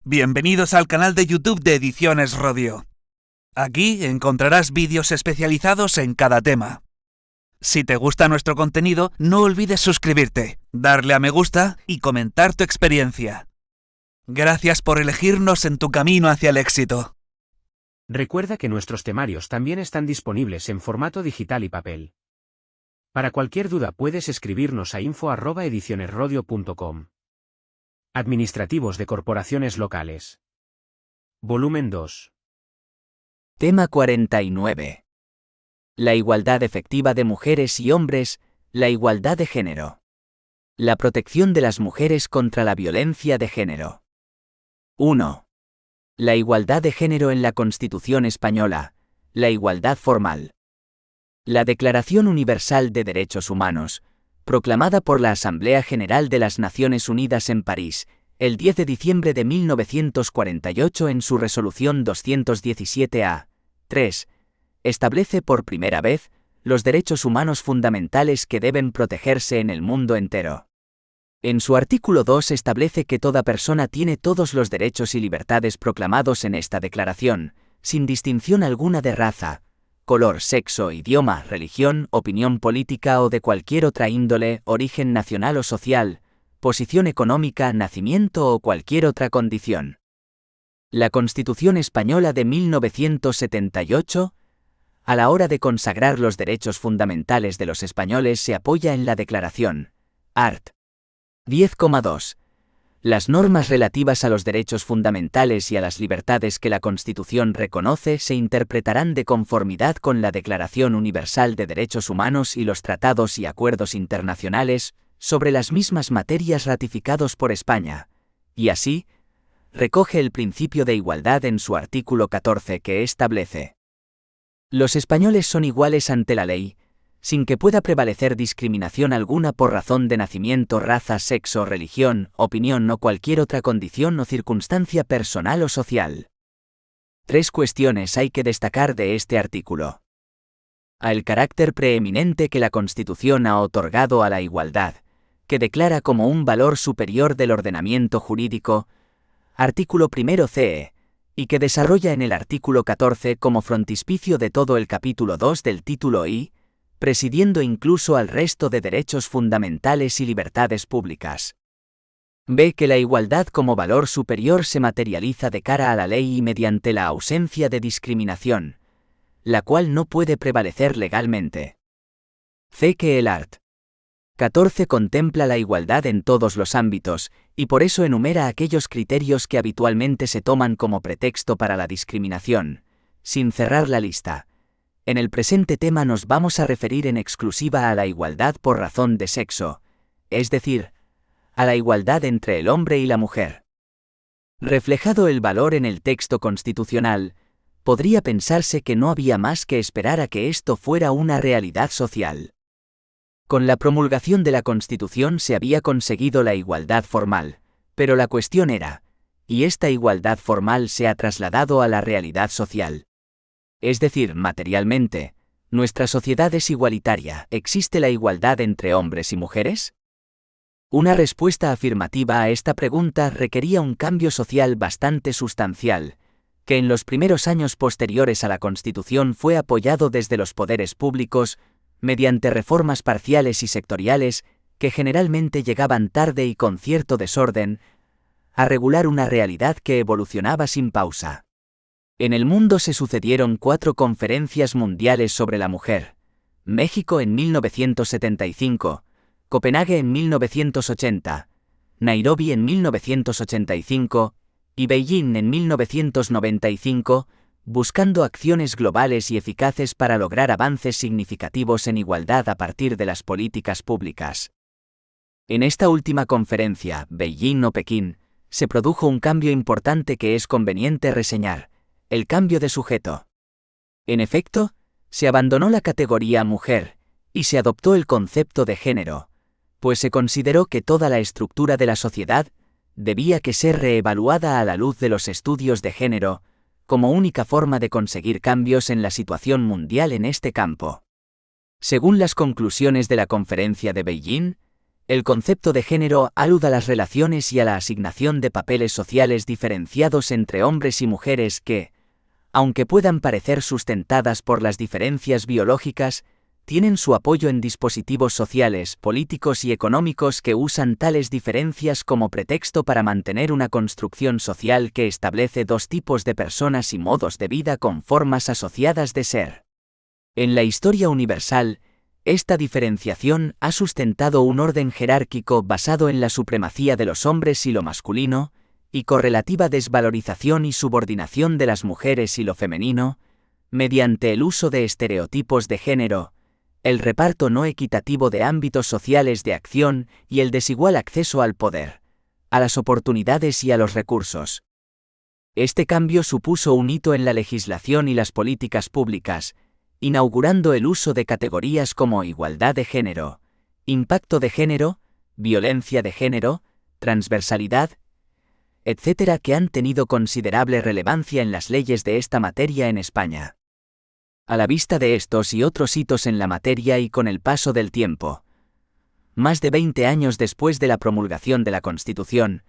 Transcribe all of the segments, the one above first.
Bienvenidos al canal de YouTube de Ediciones Rodio. Aquí encontrarás vídeos especializados en cada tema. Si te gusta nuestro contenido, no olvides suscribirte, darle a me gusta y comentar tu experiencia. Gracias por elegirnos en tu camino hacia el éxito. Recuerda que nuestros temarios también están disponibles en formato digital y papel. Para cualquier duda puedes escribirnos a info@edicionesrodio.com. Administrativos de corporaciones locales. Volumen 2. Tema 49. La igualdad efectiva de mujeres y hombres, la igualdad de género. La protección de las mujeres contra la violencia de género. 1. La igualdad de género en la Constitución española, la igualdad formal. La Declaración Universal de Derechos Humanos, proclamada por la Asamblea General de las Naciones Unidas en París, el 10 de diciembre de 1948 en su resolución 217A, 3, establece por primera vez los derechos humanos fundamentales que deben protegerse en el mundo entero. En su artículo 2 establece que toda persona tiene todos los derechos y libertades proclamados en esta declaración, sin distinción alguna de raza, color, sexo, idioma, religión, opinión política o de cualquier otra índole, origen nacional o social, posición económica, nacimiento o cualquier otra condición. La Constitución Española de 1978, a la hora de consagrar los derechos fundamentales de los españoles, se apoya en la Declaración, art. 10,2. Las normas relativas a los derechos fundamentales y a las libertades que la Constitución reconoce se interpretarán de conformidad con la Declaración Universal de Derechos Humanos y los tratados y acuerdos internacionales sobre las mismas materias ratificados por España, y así, recoge el principio de igualdad en su artículo 14 que establece: los españoles son iguales ante la ley, sin que pueda prevalecer discriminación alguna por razón de nacimiento, raza, sexo, religión, opinión o cualquier otra condición o circunstancia personal o social. 3 cuestiones hay que destacar de este artículo. El carácter preeminente que la Constitución ha otorgado a la igualdad, que declara como un valor superior del ordenamiento jurídico, artículo 1 CE, y que desarrolla en el artículo 14 como frontispicio de todo el capítulo 2 del título I, presidiendo incluso al resto de derechos fundamentales y libertades públicas. B. Que la igualdad como valor superior se materializa de cara a la ley y mediante la ausencia de discriminación, la cual no puede prevalecer legalmente. C. Que el art. 14 contempla la igualdad en todos los ámbitos, y por eso enumera aquellos criterios que habitualmente se toman como pretexto para la discriminación, sin cerrar la lista. En el presente tema nos vamos a referir en exclusiva a la igualdad por razón de sexo, es decir, a la igualdad entre el hombre y la mujer. Reflejado el valor en el texto constitucional, podría pensarse que no había más que esperar a que esto fuera una realidad social. Con la promulgación de la Constitución se había conseguido la igualdad formal, pero la cuestión era, ¿y esta igualdad formal se ha trasladado a la realidad social? Es decir, materialmente, ¿nuestra sociedad es igualitaria? ¿Existe la igualdad entre hombres y mujeres? Una respuesta afirmativa a esta pregunta requería un cambio social bastante sustancial, que en los primeros años posteriores a la Constitución fue apoyado desde los poderes públicos, mediante reformas parciales y sectoriales, que generalmente llegaban tarde y con cierto desorden, a regular una realidad que evolucionaba sin pausa. En el mundo se sucedieron 4 conferencias mundiales sobre la mujer: México en 1975, Copenhague en 1980, Nairobi en 1985 y Beijing en 1995, buscando acciones globales y eficaces para lograr avances significativos en igualdad a partir de las políticas públicas. En esta última conferencia, Beijing o Pekín, se produjo un cambio importante que es conveniente reseñar: el cambio de sujeto. En efecto, se abandonó la categoría mujer, y se adoptó el concepto de género, pues se consideró que toda la estructura de la sociedad debía que ser reevaluada a la luz de los estudios de género, como única forma de conseguir cambios en la situación mundial en este campo. Según las conclusiones de la conferencia de Beijing, El concepto de género alude a las relaciones y a la asignación de papeles sociales diferenciados entre hombres y mujeres que, aunque puedan parecer sustentadas por las diferencias biológicas, tienen su apoyo en dispositivos sociales, políticos y económicos que usan tales diferencias como pretexto para mantener una construcción social que establece dos tipos de personas y modos de vida con formas asociadas de ser. En la historia universal, esta diferenciación ha sustentado un orden jerárquico basado en la supremacía de los hombres y lo masculino, y correlativa desvalorización y subordinación de las mujeres y lo femenino, mediante el uso de estereotipos de género, el reparto no equitativo de ámbitos sociales de acción y el desigual acceso al poder, a las oportunidades y a los recursos. Este cambio supuso un hito en la legislación y las políticas públicas, inaugurando el uso de categorías como igualdad de género, impacto de género, violencia de género, transversalidad, etc., que han tenido considerable relevancia en las leyes de esta materia en España. A la vista de estos y otros hitos en la materia y con el paso del tiempo, más de 20 años después de la promulgación de la Constitución,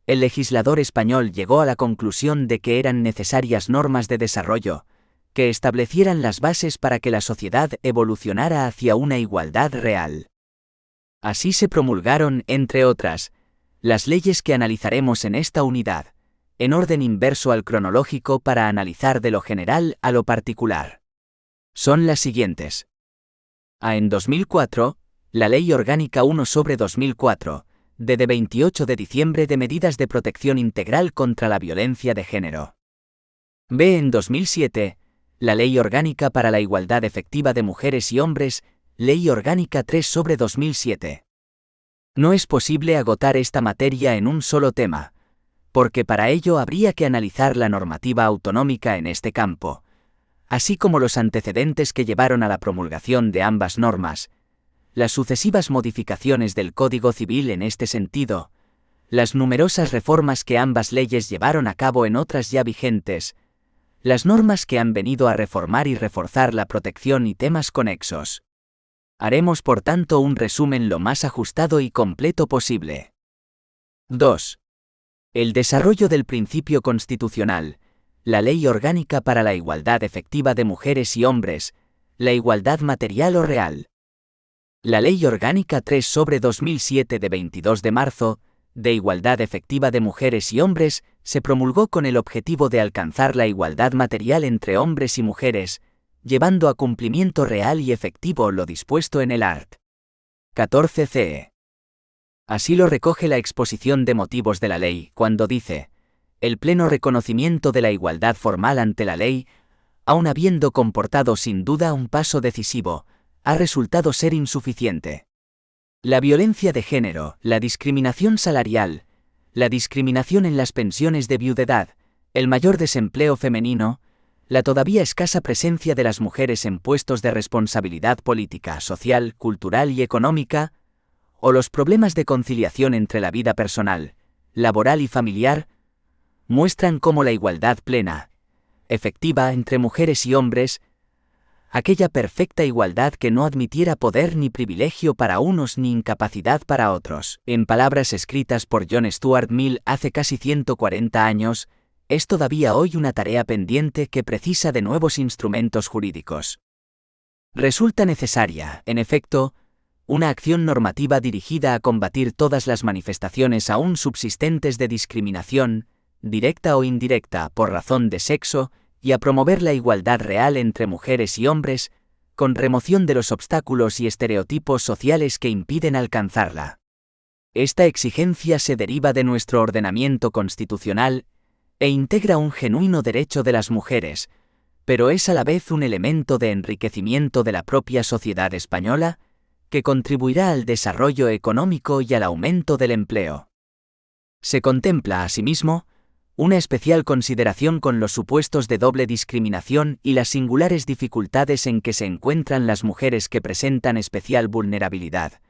el legislador español llegó a la conclusión de que eran necesarias normas de desarrollo, que establecieran las bases para que la sociedad evolucionara hacia una igualdad real. Así se promulgaron, entre otras, las leyes que analizaremos en esta unidad, en orden inverso al cronológico para analizar de lo general a lo particular. Son las siguientes. En 2004, la Ley Orgánica 1/2004, de 28 de diciembre de medidas de protección integral contra la violencia de género. B. En 2007, la Ley Orgánica para la Igualdad Efectiva de Mujeres y Hombres, Ley Orgánica 3/2007. No es posible agotar esta materia en un solo tema, porque para ello habría que analizar la normativa autonómica en este campo, así como los antecedentes que llevaron a la promulgación de ambas normas, las sucesivas modificaciones del Código Civil en este sentido, las numerosas reformas que ambas leyes llevaron a cabo en otras ya vigentes, las normas que han venido a reformar y reforzar la protección y temas conexos. Haremos por tanto un resumen lo más ajustado y completo posible. 2. El desarrollo del principio constitucional, la Ley Orgánica para la Igualdad Efectiva de Mujeres y Hombres, la igualdad material o real. La Ley Orgánica 3/2007 de 22 de marzo, de Igualdad Efectiva de Mujeres y Hombres, se promulgó con el objetivo de alcanzar la igualdad material entre hombres y mujeres, llevando a cumplimiento real y efectivo lo dispuesto en el art. 14 CE. Así lo recoge la exposición de motivos de la ley, cuando dice: el pleno reconocimiento de la igualdad formal ante la ley, aun habiendo comportado sin duda un paso decisivo, ha resultado ser insuficiente. La violencia de género, la discriminación salarial, la discriminación en las pensiones de viudedad, el mayor desempleo femenino, la todavía escasa presencia de las mujeres en puestos de responsabilidad política, social, cultural y económica, o los problemas de conciliación entre la vida personal, laboral y familiar, muestran cómo la igualdad plena, efectiva entre mujeres y hombres, aquella perfecta igualdad que no admitiera poder ni privilegio para unos ni incapacidad para otros, en palabras escritas por John Stuart Mill hace casi 140 años, es todavía hoy una tarea pendiente que precisa de nuevos instrumentos jurídicos. Resulta necesaria, en efecto, una acción normativa dirigida a combatir todas las manifestaciones aún subsistentes de discriminación, directa o indirecta, por razón de sexo, y a promover la igualdad real entre mujeres y hombres, con remoción de los obstáculos y estereotipos sociales que impiden alcanzarla. Esta exigencia se deriva de nuestro ordenamiento constitucional e integra un genuino derecho de las mujeres, pero es a la vez un elemento de enriquecimiento de la propia sociedad española, que contribuirá al desarrollo económico y al aumento del empleo. Se contempla, asimismo, una especial consideración con los supuestos de doble discriminación y las singulares dificultades en que se encuentran las mujeres que presentan especial vulnerabilidad,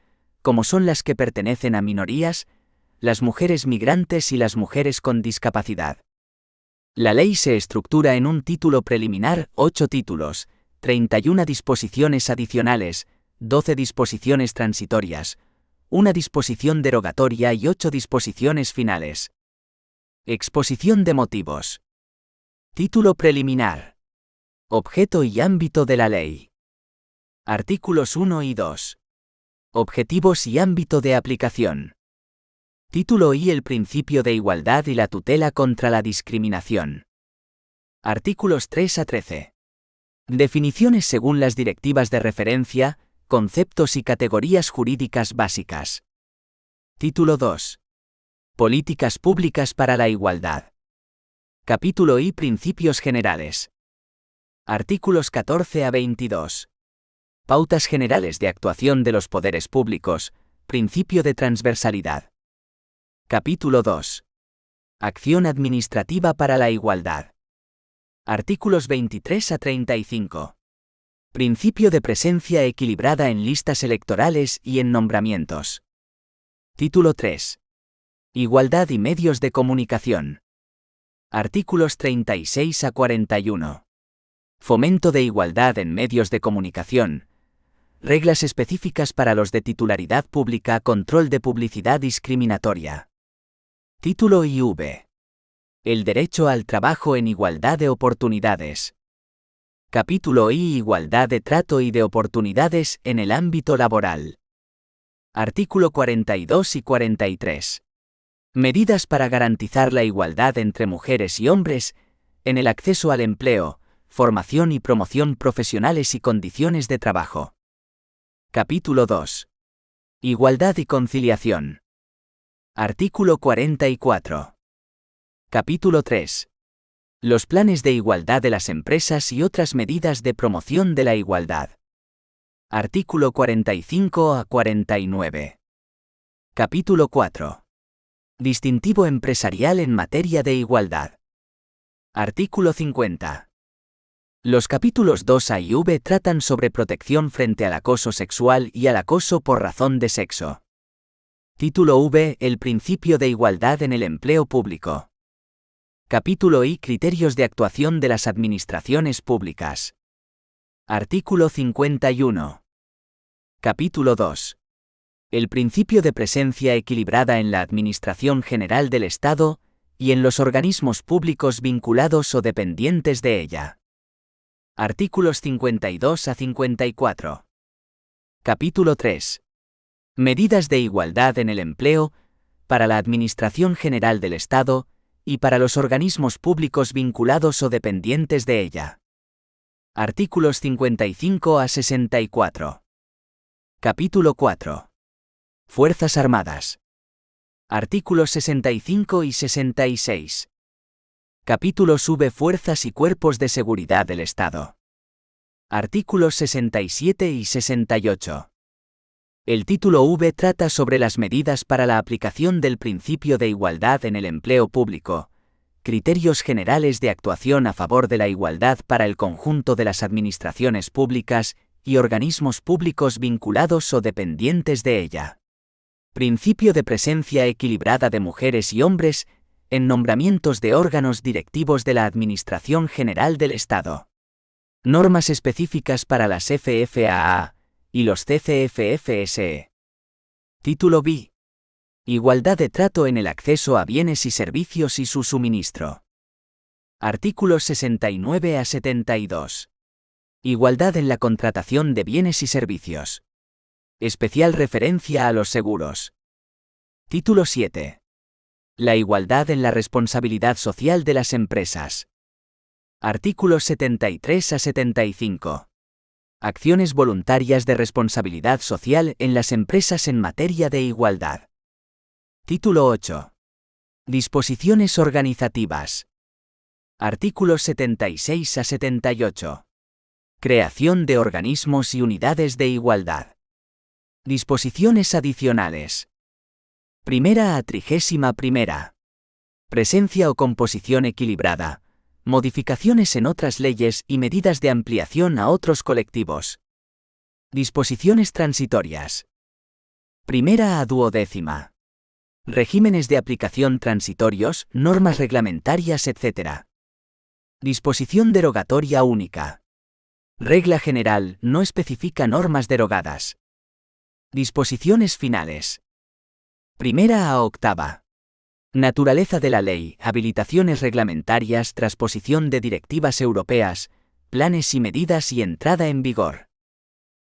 como son las que pertenecen a minorías, las mujeres migrantes y las mujeres con discapacidad. La ley se estructura en un título preliminar, 8 títulos, 31 disposiciones adicionales, 12 disposiciones transitorias, una disposición derogatoria y 8 disposiciones finales. Exposición de motivos. Título preliminar. Objeto y ámbito de la ley. Artículos 1 y 2. Objetivos y ámbito de aplicación. Título I. El principio de igualdad y la tutela contra la discriminación. Artículos 3 a 13. Definiciones según las directivas de referencia, conceptos y categorías jurídicas básicas. Título 2. Políticas públicas para la igualdad. Capítulo I. Principios generales. Artículos 14 a 22. Pautas generales de actuación de los poderes públicos, principio de transversalidad. Capítulo 2. Acción administrativa para la igualdad. Artículos 23 a 35. Principio de presencia equilibrada en listas electorales y en nombramientos. Título 3. Igualdad y medios de comunicación. Artículos 36 a 41. Fomento de igualdad en medios de comunicación. Reglas específicas para los de titularidad pública. Control de publicidad discriminatoria. Título IV. El derecho al trabajo en igualdad de oportunidades. Capítulo I. Igualdad de trato y de oportunidades en el ámbito laboral. Artículo 42 y 43. Medidas para garantizar la igualdad entre mujeres y hombres en el acceso al empleo, formación y promoción profesionales y condiciones de trabajo. Capítulo 2. Igualdad y conciliación. Artículo 44. Capítulo 3. Los planes de igualdad de las empresas y otras medidas de promoción de la igualdad. Artículo 45 a 49. Capítulo 4. Distintivo empresarial en materia de igualdad. Artículo 50. Los capítulos 2A y V tratan sobre protección frente al acoso sexual y al acoso por razón de sexo. Título V. El principio de igualdad en el empleo público. Capítulo I. Criterios de actuación de las administraciones públicas. Artículo 51. Capítulo 2. El principio de presencia equilibrada en la Administración General del Estado y en los organismos públicos vinculados o dependientes de ella. Artículos 52 a 54. Capítulo 3. Medidas de igualdad en el empleo, para la Administración General del Estado y para los organismos públicos vinculados o dependientes de ella. Artículos 55 a 64. Capítulo 4. Fuerzas Armadas. Artículos 65 y 66. Capítulos V. Fuerzas y cuerpos de seguridad del Estado. Artículos 67 y 68. El título V trata sobre las medidas para la aplicación del principio de igualdad en el empleo público, criterios generales de actuación a favor de la igualdad para el conjunto de las administraciones públicas y organismos públicos vinculados o dependientes de ella. Principio de presencia equilibrada de mujeres y hombres en nombramientos de órganos directivos de la Administración General del Estado. Normas específicas para las FFAA y los CCFFSE. Título B. Igualdad de trato en el acceso a bienes y servicios y su suministro. Artículos 69 a 72. Igualdad en la contratación de bienes y servicios. Especial referencia a los seguros. Título 7. La igualdad en la responsabilidad social de las empresas. Artículos 73 a 75. Acciones voluntarias de responsabilidad social en las empresas en materia de igualdad. Título 8. Disposiciones organizativas. Artículos 76 a 78. Creación de organismos y unidades de igualdad. Disposiciones adicionales. Primera a 31. Presencia o composición equilibrada. Modificaciones en otras leyes y medidas de ampliación a otros colectivos. Disposiciones transitorias. Primera a 12. Regímenes de aplicación transitorios, normas reglamentarias, etc. Disposición derogatoria única. Regla general no especifica normas derogadas. Disposiciones finales. Primera a octava. Naturaleza de la ley, habilitaciones reglamentarias, transposición de directivas europeas, planes y medidas y entrada en vigor.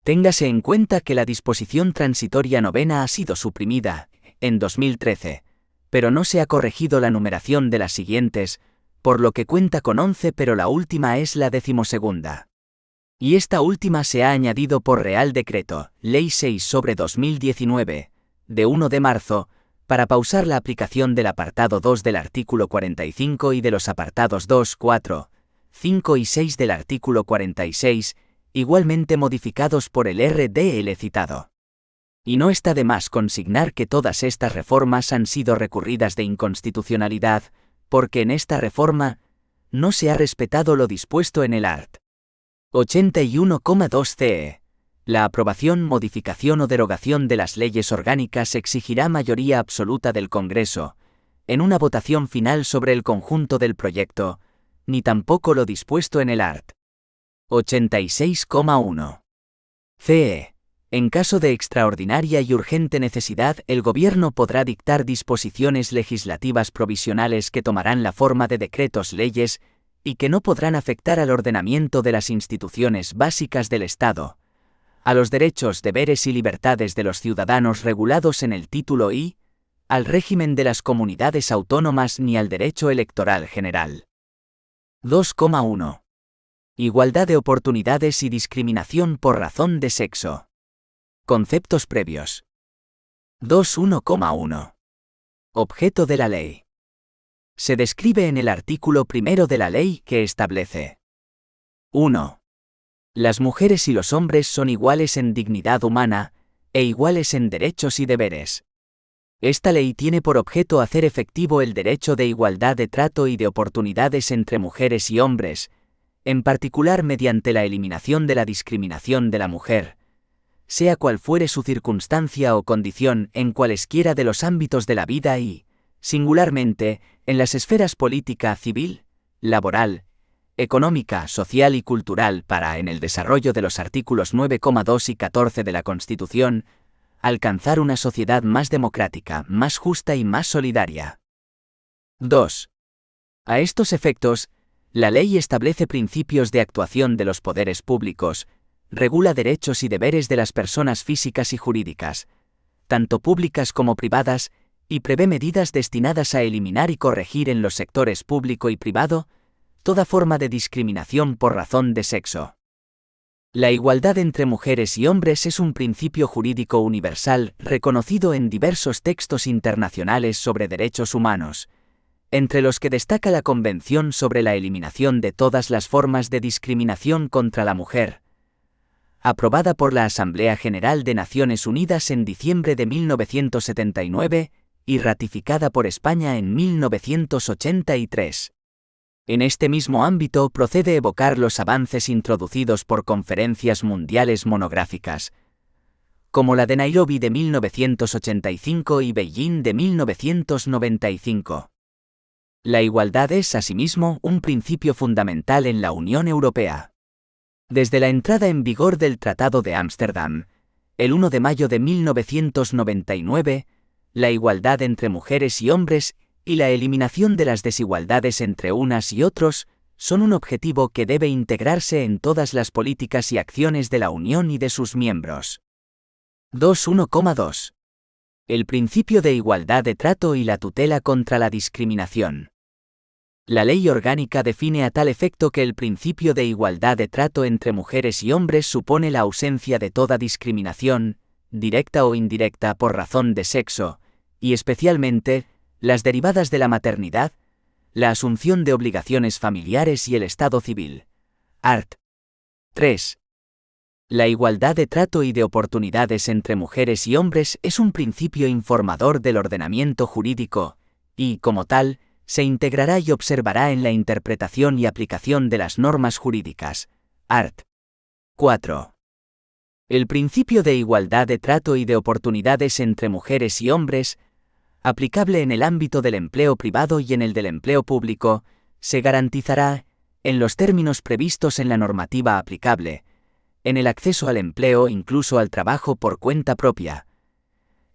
Téngase en cuenta que la disposición transitoria novena ha sido suprimida, en 2013, pero no se ha corregido la numeración de las siguientes, por lo que cuenta con 11, pero la última es la 12ª. Y esta última se ha añadido por Real Decreto, Ley 6/2019, de 1 de marzo, para pausar la aplicación del apartado 2 del artículo 45 y de los apartados 2, 4, 5 y 6 del artículo 46, igualmente modificados por el RDL citado. Y no está de más consignar que todas estas reformas han sido recurridas de inconstitucionalidad, porque en esta reforma no se ha respetado lo dispuesto en el art. 81,2 CE. La aprobación, modificación o derogación de las leyes orgánicas exigirá mayoría absoluta del Congreso, en una votación final sobre el conjunto del proyecto, ni tampoco lo dispuesto en el art. 86,1 CE. En caso de extraordinaria y urgente necesidad, el Gobierno podrá dictar disposiciones legislativas provisionales que tomarán la forma de decretos-leyes y que no podrán afectar al ordenamiento de las instituciones básicas del Estado, a los derechos, deberes y libertades de los ciudadanos regulados en el título I, al régimen de las comunidades autónomas ni al derecho electoral general. 2,1. Igualdad de oportunidades y discriminación por razón de sexo. Conceptos previos. 2.1,1. Objeto de la ley. Se describe en el artículo 1 de la ley que establece: 1. Las mujeres y los hombres son iguales en dignidad humana, e iguales en derechos y deberes. Esta ley tiene por objeto hacer efectivo el derecho de igualdad de trato y de oportunidades entre mujeres y hombres, en particular mediante la eliminación de la discriminación de la mujer, sea cual fuere su circunstancia o condición en cualesquiera de los ámbitos de la vida y, singularmente, en las esferas política, civil, laboral, económica, social y cultural para, en el desarrollo de los artículos 9,2 y 14 de la Constitución, alcanzar una sociedad más democrática, más justa y más solidaria. 2. A estos efectos, la ley establece principios de actuación de los poderes públicos, regula derechos y deberes de las personas físicas y jurídicas, tanto públicas como privadas, y prevé medidas destinadas a eliminar y corregir en los sectores público y privado toda forma de discriminación por razón de sexo. La igualdad entre mujeres y hombres es un principio jurídico universal reconocido en diversos textos internacionales sobre derechos humanos, entre los que destaca la Convención sobre la Eliminación de todas las formas de discriminación contra la mujer, aprobada por la Asamblea General de Naciones Unidas en diciembre de 1979 y ratificada por España en 1983. En este mismo ámbito procede evocar los avances introducidos por conferencias mundiales monográficas, como la de Nairobi de 1985 y Beijing de 1995. La igualdad es, asimismo, un principio fundamental en la Unión Europea. Desde la entrada en vigor del Tratado de Ámsterdam, el 1 de mayo de 1999, la igualdad entre mujeres y hombres y la eliminación de las desigualdades entre unas y otros son un objetivo que debe integrarse en todas las políticas y acciones de la Unión y de sus miembros. 2.1,2. El principio de igualdad de trato y la tutela contra la discriminación. La Ley Orgánica define a tal efecto que el principio de igualdad de trato entre mujeres y hombres supone la ausencia de toda discriminación, directa o indirecta por razón de sexo, y especialmente, las derivadas de la maternidad, la asunción de obligaciones familiares y el estado civil. Art. 3. La igualdad de trato y de oportunidades entre mujeres y hombres es un principio informador del ordenamiento jurídico, y, como tal, se integrará y observará en la interpretación y aplicación de las normas jurídicas. Art. 4. El principio de igualdad de trato y de oportunidades entre mujeres y hombres, aplicable en el ámbito del empleo privado y en el del empleo público, se garantizará, en los términos previstos en la normativa aplicable, en el acceso al empleo, incluso al trabajo por cuenta propia,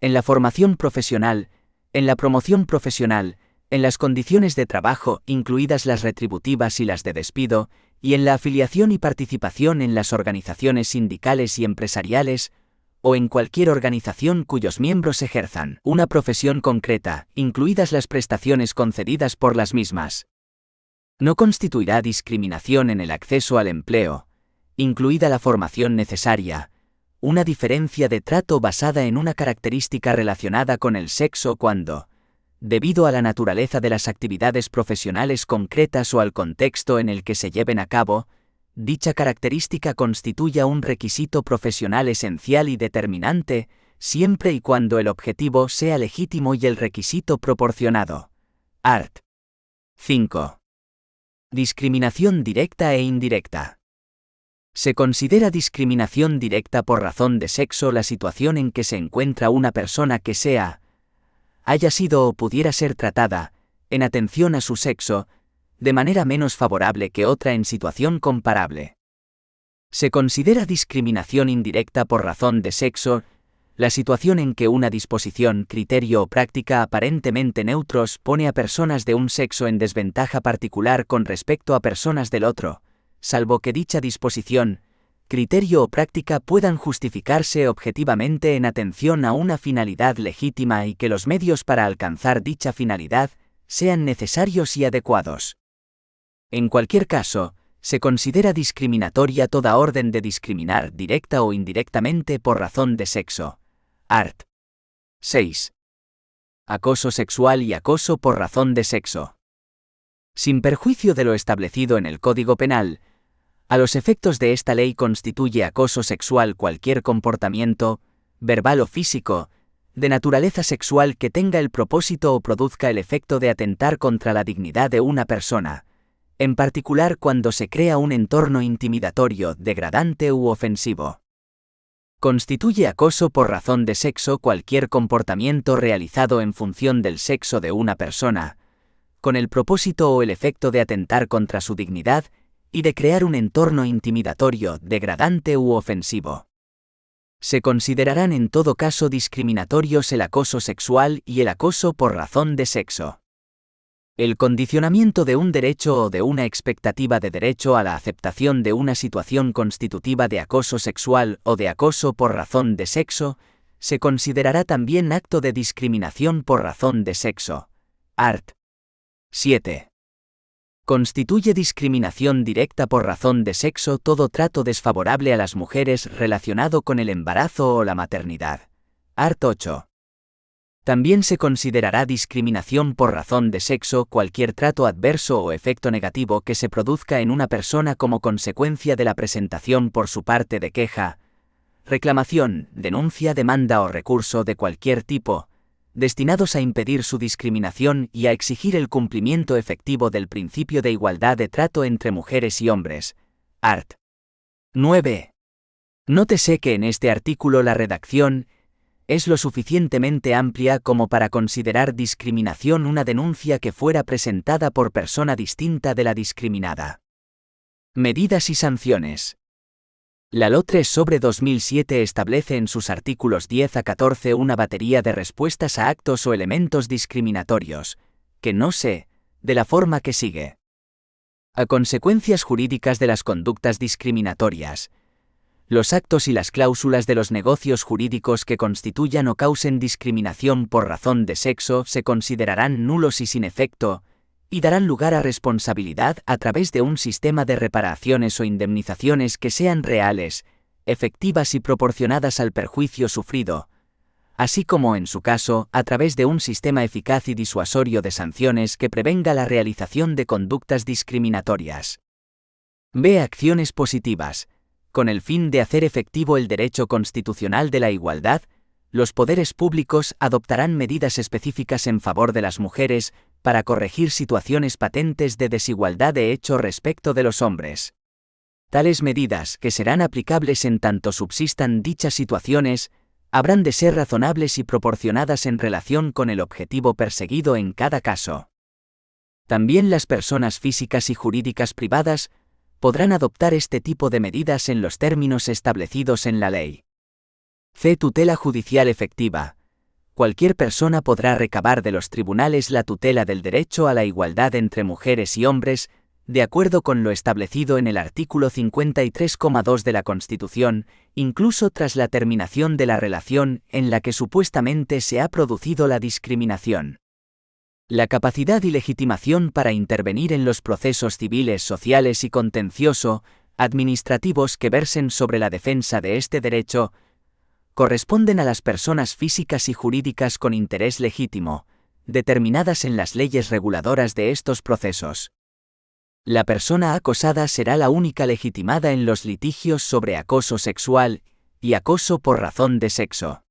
en la formación profesional, en la promoción profesional, en las condiciones de trabajo, incluidas las retributivas y las de despido, y en la afiliación y participación en las organizaciones sindicales y empresariales, o en cualquier organización cuyos miembros ejerzan una profesión concreta, incluidas las prestaciones concedidas por las mismas. No constituirá discriminación en el acceso al empleo, incluida la formación necesaria, una diferencia de trato basada en una característica relacionada con el sexo cuando, debido a la naturaleza de las actividades profesionales concretas o al contexto en el que se lleven a cabo, dicha característica constituya un requisito profesional esencial y determinante, siempre y cuando el objetivo sea legítimo y el requisito proporcionado. Art. 5. Discriminación directa e indirecta. Se considera discriminación directa por razón de sexo la situación en que se encuentra una persona que haya sido o pudiera ser tratada, en atención a su sexo, de manera menos favorable que otra en situación comparable. Se considera discriminación indirecta por razón de sexo la situación en que una disposición, criterio o práctica aparentemente neutros pone a personas de un sexo en desventaja particular con respecto a personas del otro, salvo que dicha disposición, criterio o práctica puedan justificarse objetivamente en atención a una finalidad legítima y que los medios para alcanzar dicha finalidad sean necesarios y adecuados. En cualquier caso, se considera discriminatoria toda orden de discriminar directa o indirectamente por razón de sexo. Art. 6. Acoso sexual y acoso por razón de sexo. Sin perjuicio de lo establecido en el Código Penal, a los efectos de esta ley constituye acoso sexual cualquier comportamiento, verbal o físico, de naturaleza sexual que tenga el propósito o produzca el efecto de atentar contra la dignidad de una persona, en particular cuando se crea un entorno intimidatorio, degradante u ofensivo. Constituye acoso por razón de sexo cualquier comportamiento realizado en función del sexo de una persona, con el propósito o el efecto de atentar contra su dignidad y de crear un entorno intimidatorio, degradante u ofensivo. Se considerarán en todo caso discriminatorios el acoso sexual y el acoso por razón de sexo. El condicionamiento de un derecho o de una expectativa de derecho a la aceptación de una situación constitutiva de acoso sexual o de acoso por razón de sexo, se considerará también acto de discriminación por razón de sexo. Art. 7. Constituye discriminación directa por razón de sexo todo trato desfavorable a las mujeres relacionado con el embarazo o la maternidad. Art. 8. También se considerará discriminación por razón de sexo cualquier trato adverso o efecto negativo que se produzca en una persona como consecuencia de la presentación por su parte de queja, reclamación, denuncia, demanda o recurso de cualquier tipo, destinados a impedir su discriminación y a exigir el cumplimiento efectivo del principio de igualdad de trato entre mujeres y hombres. Art. 9. Nótese que en este artículo la redacción es lo suficientemente amplia como para considerar discriminación una denuncia que fuera presentada por persona distinta de la discriminada. Medidas y sanciones. La Ley 3/2007 establece en sus artículos 10 a 14 una batería de respuestas a actos o elementos discriminatorios, que de la forma que sigue. A consecuencias jurídicas de las conductas discriminatorias. Los actos y las cláusulas de los negocios jurídicos que constituyan o causen discriminación por razón de sexo se considerarán nulos y sin efecto, y darán lugar a responsabilidad a través de un sistema de reparaciones o indemnizaciones que sean reales, efectivas y proporcionadas al perjuicio sufrido, así como, en su caso, a través de un sistema eficaz y disuasorio de sanciones que prevenga la realización de conductas discriminatorias. B. Acciones positivas. Con el fin de hacer efectivo el derecho constitucional de la igualdad, los poderes públicos adoptarán medidas específicas en favor de las mujeres para corregir situaciones patentes de desigualdad de hecho respecto de los hombres. Tales medidas, que serán aplicables en tanto subsistan dichas situaciones, habrán de ser razonables y proporcionadas en relación con el objetivo perseguido en cada caso. También las personas físicas y jurídicas privadas podrán adoptar este tipo de medidas en los términos establecidos en la ley. C. Tutela judicial efectiva. Cualquier persona podrá recabar de los tribunales la tutela del derecho a la igualdad entre mujeres y hombres, de acuerdo con lo establecido en el artículo 53,2 de la Constitución, incluso tras la terminación de la relación en la que supuestamente se ha producido la discriminación. La capacidad y legitimación para intervenir en los procesos civiles, sociales y contencioso-administrativos que versen sobre la defensa de este derecho corresponden a las personas físicas y jurídicas con interés legítimo, determinadas en las leyes reguladoras de estos procesos. La persona acosada será la única legitimada en los litigios sobre acoso sexual y acoso por razón de sexo.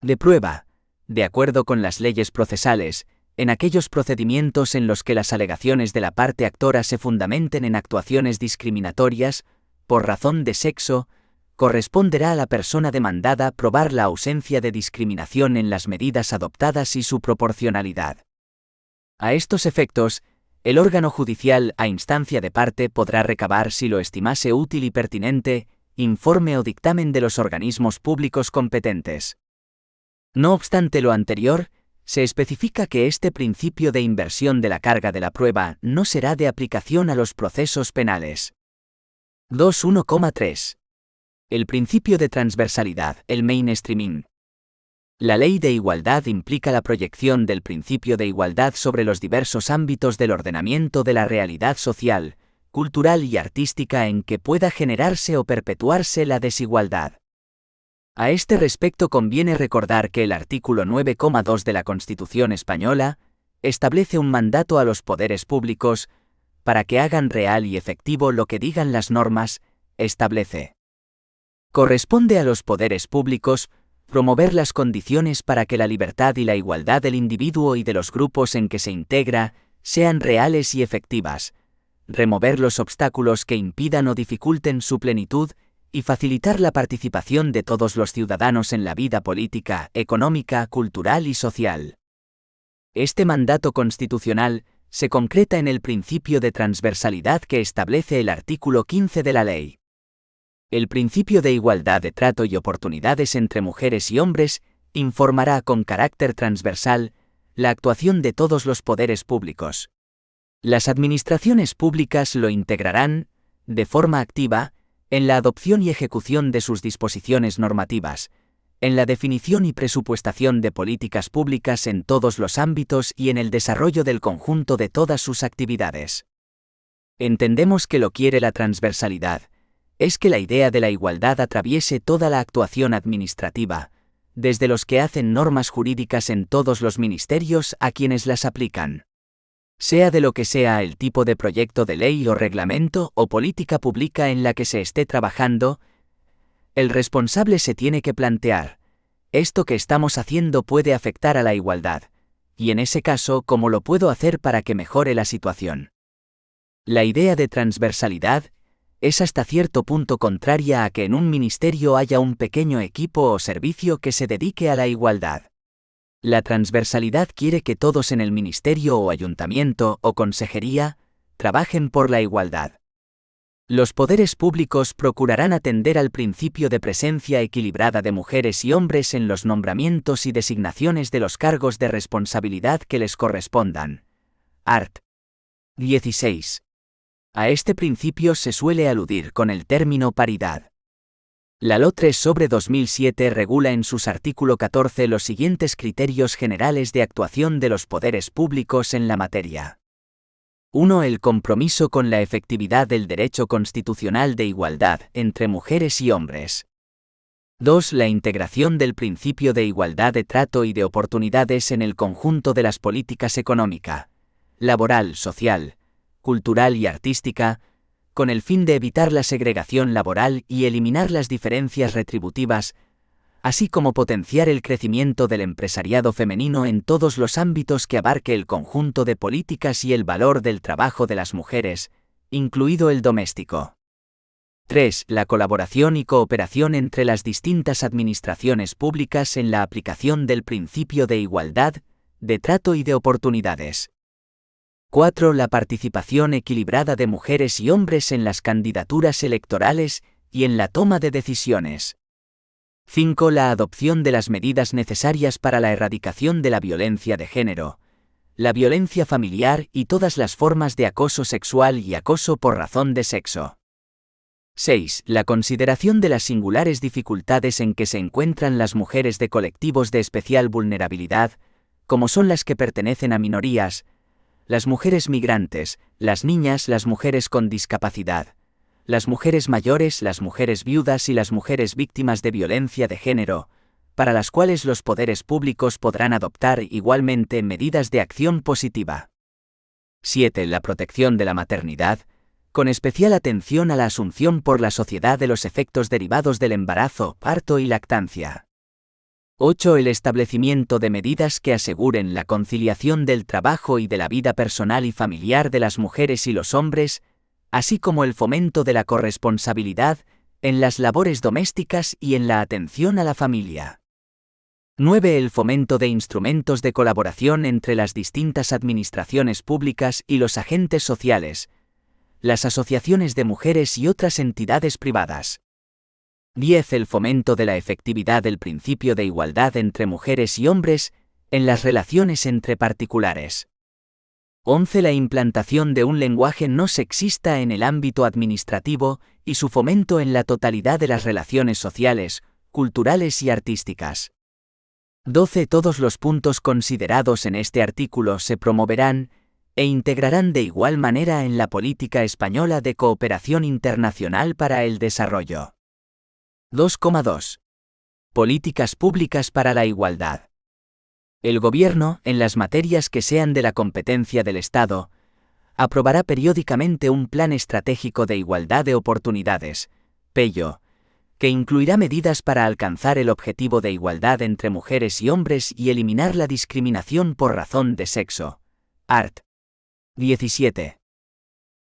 De prueba, de acuerdo con las leyes procesales, en aquellos procedimientos en los que las alegaciones de la parte actora se fundamenten en actuaciones discriminatorias, por razón de sexo, corresponderá a la persona demandada probar la ausencia de discriminación en las medidas adoptadas y su proporcionalidad. A estos efectos, el órgano judicial, a instancia de parte, podrá recabar, si lo estimase útil y pertinente, informe o dictamen de los organismos públicos competentes. No obstante lo anterior, se especifica que este principio de inversión de la carga de la prueba no será de aplicación a los procesos penales. 2.1,3. El principio de transversalidad, el mainstreaming. La ley de igualdad implica la proyección del principio de igualdad sobre los diversos ámbitos del ordenamiento de la realidad social, cultural y artística en que pueda generarse o perpetuarse la desigualdad. A este respecto conviene recordar que el artículo 9,2 de la Constitución española establece un mandato a los poderes públicos para que hagan real y efectivo lo que digan las normas, establece. Corresponde a los poderes públicos promover las condiciones para que la libertad y la igualdad del individuo y de los grupos en que se integra sean reales y efectivas, remover los obstáculos que impidan o dificulten su plenitud y facilitar la participación de todos los ciudadanos en la vida política, económica, cultural y social. Este mandato constitucional se concreta en el principio de transversalidad que establece el artículo 15 de la ley. El principio de igualdad de trato y oportunidades entre mujeres y hombres informará con carácter transversal la actuación de todos los poderes públicos. Las administraciones públicas lo integrarán, de forma activa, en la adopción y ejecución de sus disposiciones normativas, en la definición y presupuestación de políticas públicas en todos los ámbitos y en el desarrollo del conjunto de todas sus actividades. Entendemos que lo quiere la transversalidad, es que la idea de la igualdad atraviese toda la actuación administrativa, desde los que hacen normas jurídicas en todos los ministerios a quienes las aplican. Sea de lo que sea el tipo de proyecto de ley o reglamento o política pública en la que se esté trabajando, el responsable se tiene que plantear, ¿esto que estamos haciendo puede afectar a la igualdad? Y en ese caso, ¿cómo lo puedo hacer para que mejore la situación? La idea de transversalidad es hasta cierto punto contraria a que en un ministerio haya un pequeño equipo o servicio que se dedique a la igualdad. La transversalidad quiere que todos en el ministerio o ayuntamiento o consejería trabajen por la igualdad. Los poderes públicos procurarán atender al principio de presencia equilibrada de mujeres y hombres en los nombramientos y designaciones de los cargos de responsabilidad que les correspondan. Art. 16. A este principio se suele aludir con el término paridad. La Ley 3/2007 regula en sus artículo 14 los siguientes criterios generales de actuación de los poderes públicos en la materia. 1. El compromiso con la efectividad del derecho constitucional de igualdad entre mujeres y hombres. 2. La integración del principio de igualdad de trato y de oportunidades en el conjunto de las políticas económica, laboral, social, cultural y artística, con el fin de evitar la segregación laboral y eliminar las diferencias retributivas, así como potenciar el crecimiento del empresariado femenino en todos los ámbitos que abarque el conjunto de políticas y el valor del trabajo de las mujeres, incluido el doméstico. 3. La colaboración y cooperación entre las distintas administraciones públicas en la aplicación del principio de igualdad, de trato y de oportunidades. 4. La participación equilibrada de mujeres y hombres en las candidaturas electorales y en la toma de decisiones. 5. La adopción de las medidas necesarias para la erradicación de la violencia de género, la violencia familiar y todas las formas de acoso sexual y acoso por razón de sexo. 6. La consideración de las singulares dificultades en que se encuentran las mujeres de colectivos de especial vulnerabilidad, como son las que pertenecen a minorías, las mujeres migrantes, las niñas, las mujeres con discapacidad, las mujeres mayores, las mujeres viudas y las mujeres víctimas de violencia de género, para las cuales los poderes públicos podrán adoptar igualmente medidas de acción positiva. 7. La protección de la maternidad, con especial atención a la asunción por la sociedad de los efectos derivados del embarazo, parto y lactancia. 8. El establecimiento de medidas que aseguren la conciliación del trabajo y de la vida personal y familiar de las mujeres y los hombres, así como el fomento de la corresponsabilidad en las labores domésticas y en la atención a la familia. 9. El fomento de instrumentos de colaboración entre las distintas administraciones públicas y los agentes sociales, las asociaciones de mujeres y otras entidades privadas. 10. El fomento de la efectividad del principio de igualdad entre mujeres y hombres en las relaciones entre particulares. 11. La implantación de un lenguaje no sexista en el ámbito administrativo y su fomento en la totalidad de las relaciones sociales, culturales y artísticas. 12. Todos los puntos considerados en este artículo se promoverán e integrarán de igual manera en la política española de cooperación internacional para el desarrollo. 2,2. Políticas públicas para la igualdad. El Gobierno, en las materias que sean de la competencia del Estado, aprobará periódicamente un Plan Estratégico de Igualdad de Oportunidades, PEIO, que incluirá medidas para alcanzar el objetivo de igualdad entre mujeres y hombres y eliminar la discriminación por razón de sexo. Art. 17.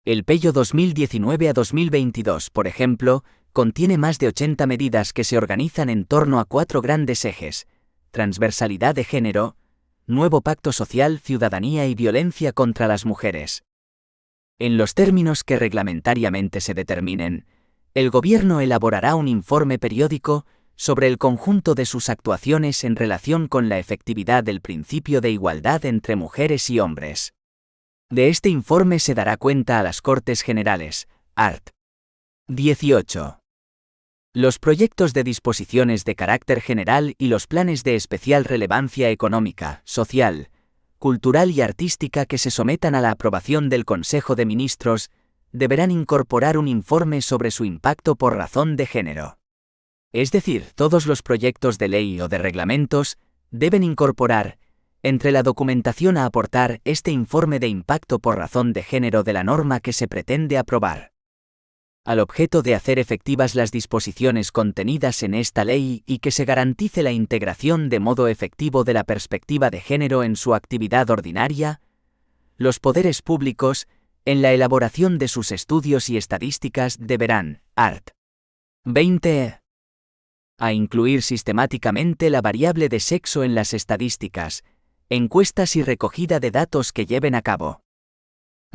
El PEIO 2019 a 2022, por ejemplo, contiene más de 80 medidas que se organizan en torno a 4 grandes ejes: transversalidad de género, nuevo pacto social, ciudadanía y violencia contra las mujeres. En los términos que reglamentariamente se determinen, el Gobierno elaborará un informe periódico sobre el conjunto de sus actuaciones en relación con la efectividad del principio de igualdad entre mujeres y hombres. De este informe se dará cuenta a las Cortes Generales. Art. 18. Los proyectos de disposiciones de carácter general y los planes de especial relevancia económica, social, cultural y artística que se sometan a la aprobación del Consejo de Ministros deberán incorporar un informe sobre su impacto por razón de género. Es decir, todos los proyectos de ley o de reglamentos deben incorporar, entre la documentación a aportar, este informe de impacto por razón de género de la norma que se pretende aprobar. Al objeto de hacer efectivas las disposiciones contenidas en esta ley y que se garantice la integración de modo efectivo de la perspectiva de género en su actividad ordinaria, los poderes públicos, en la elaboración de sus estudios y estadísticas, deberán, art. 20. A incluir sistemáticamente la variable de sexo en las estadísticas, encuestas y recogida de datos que lleven a cabo.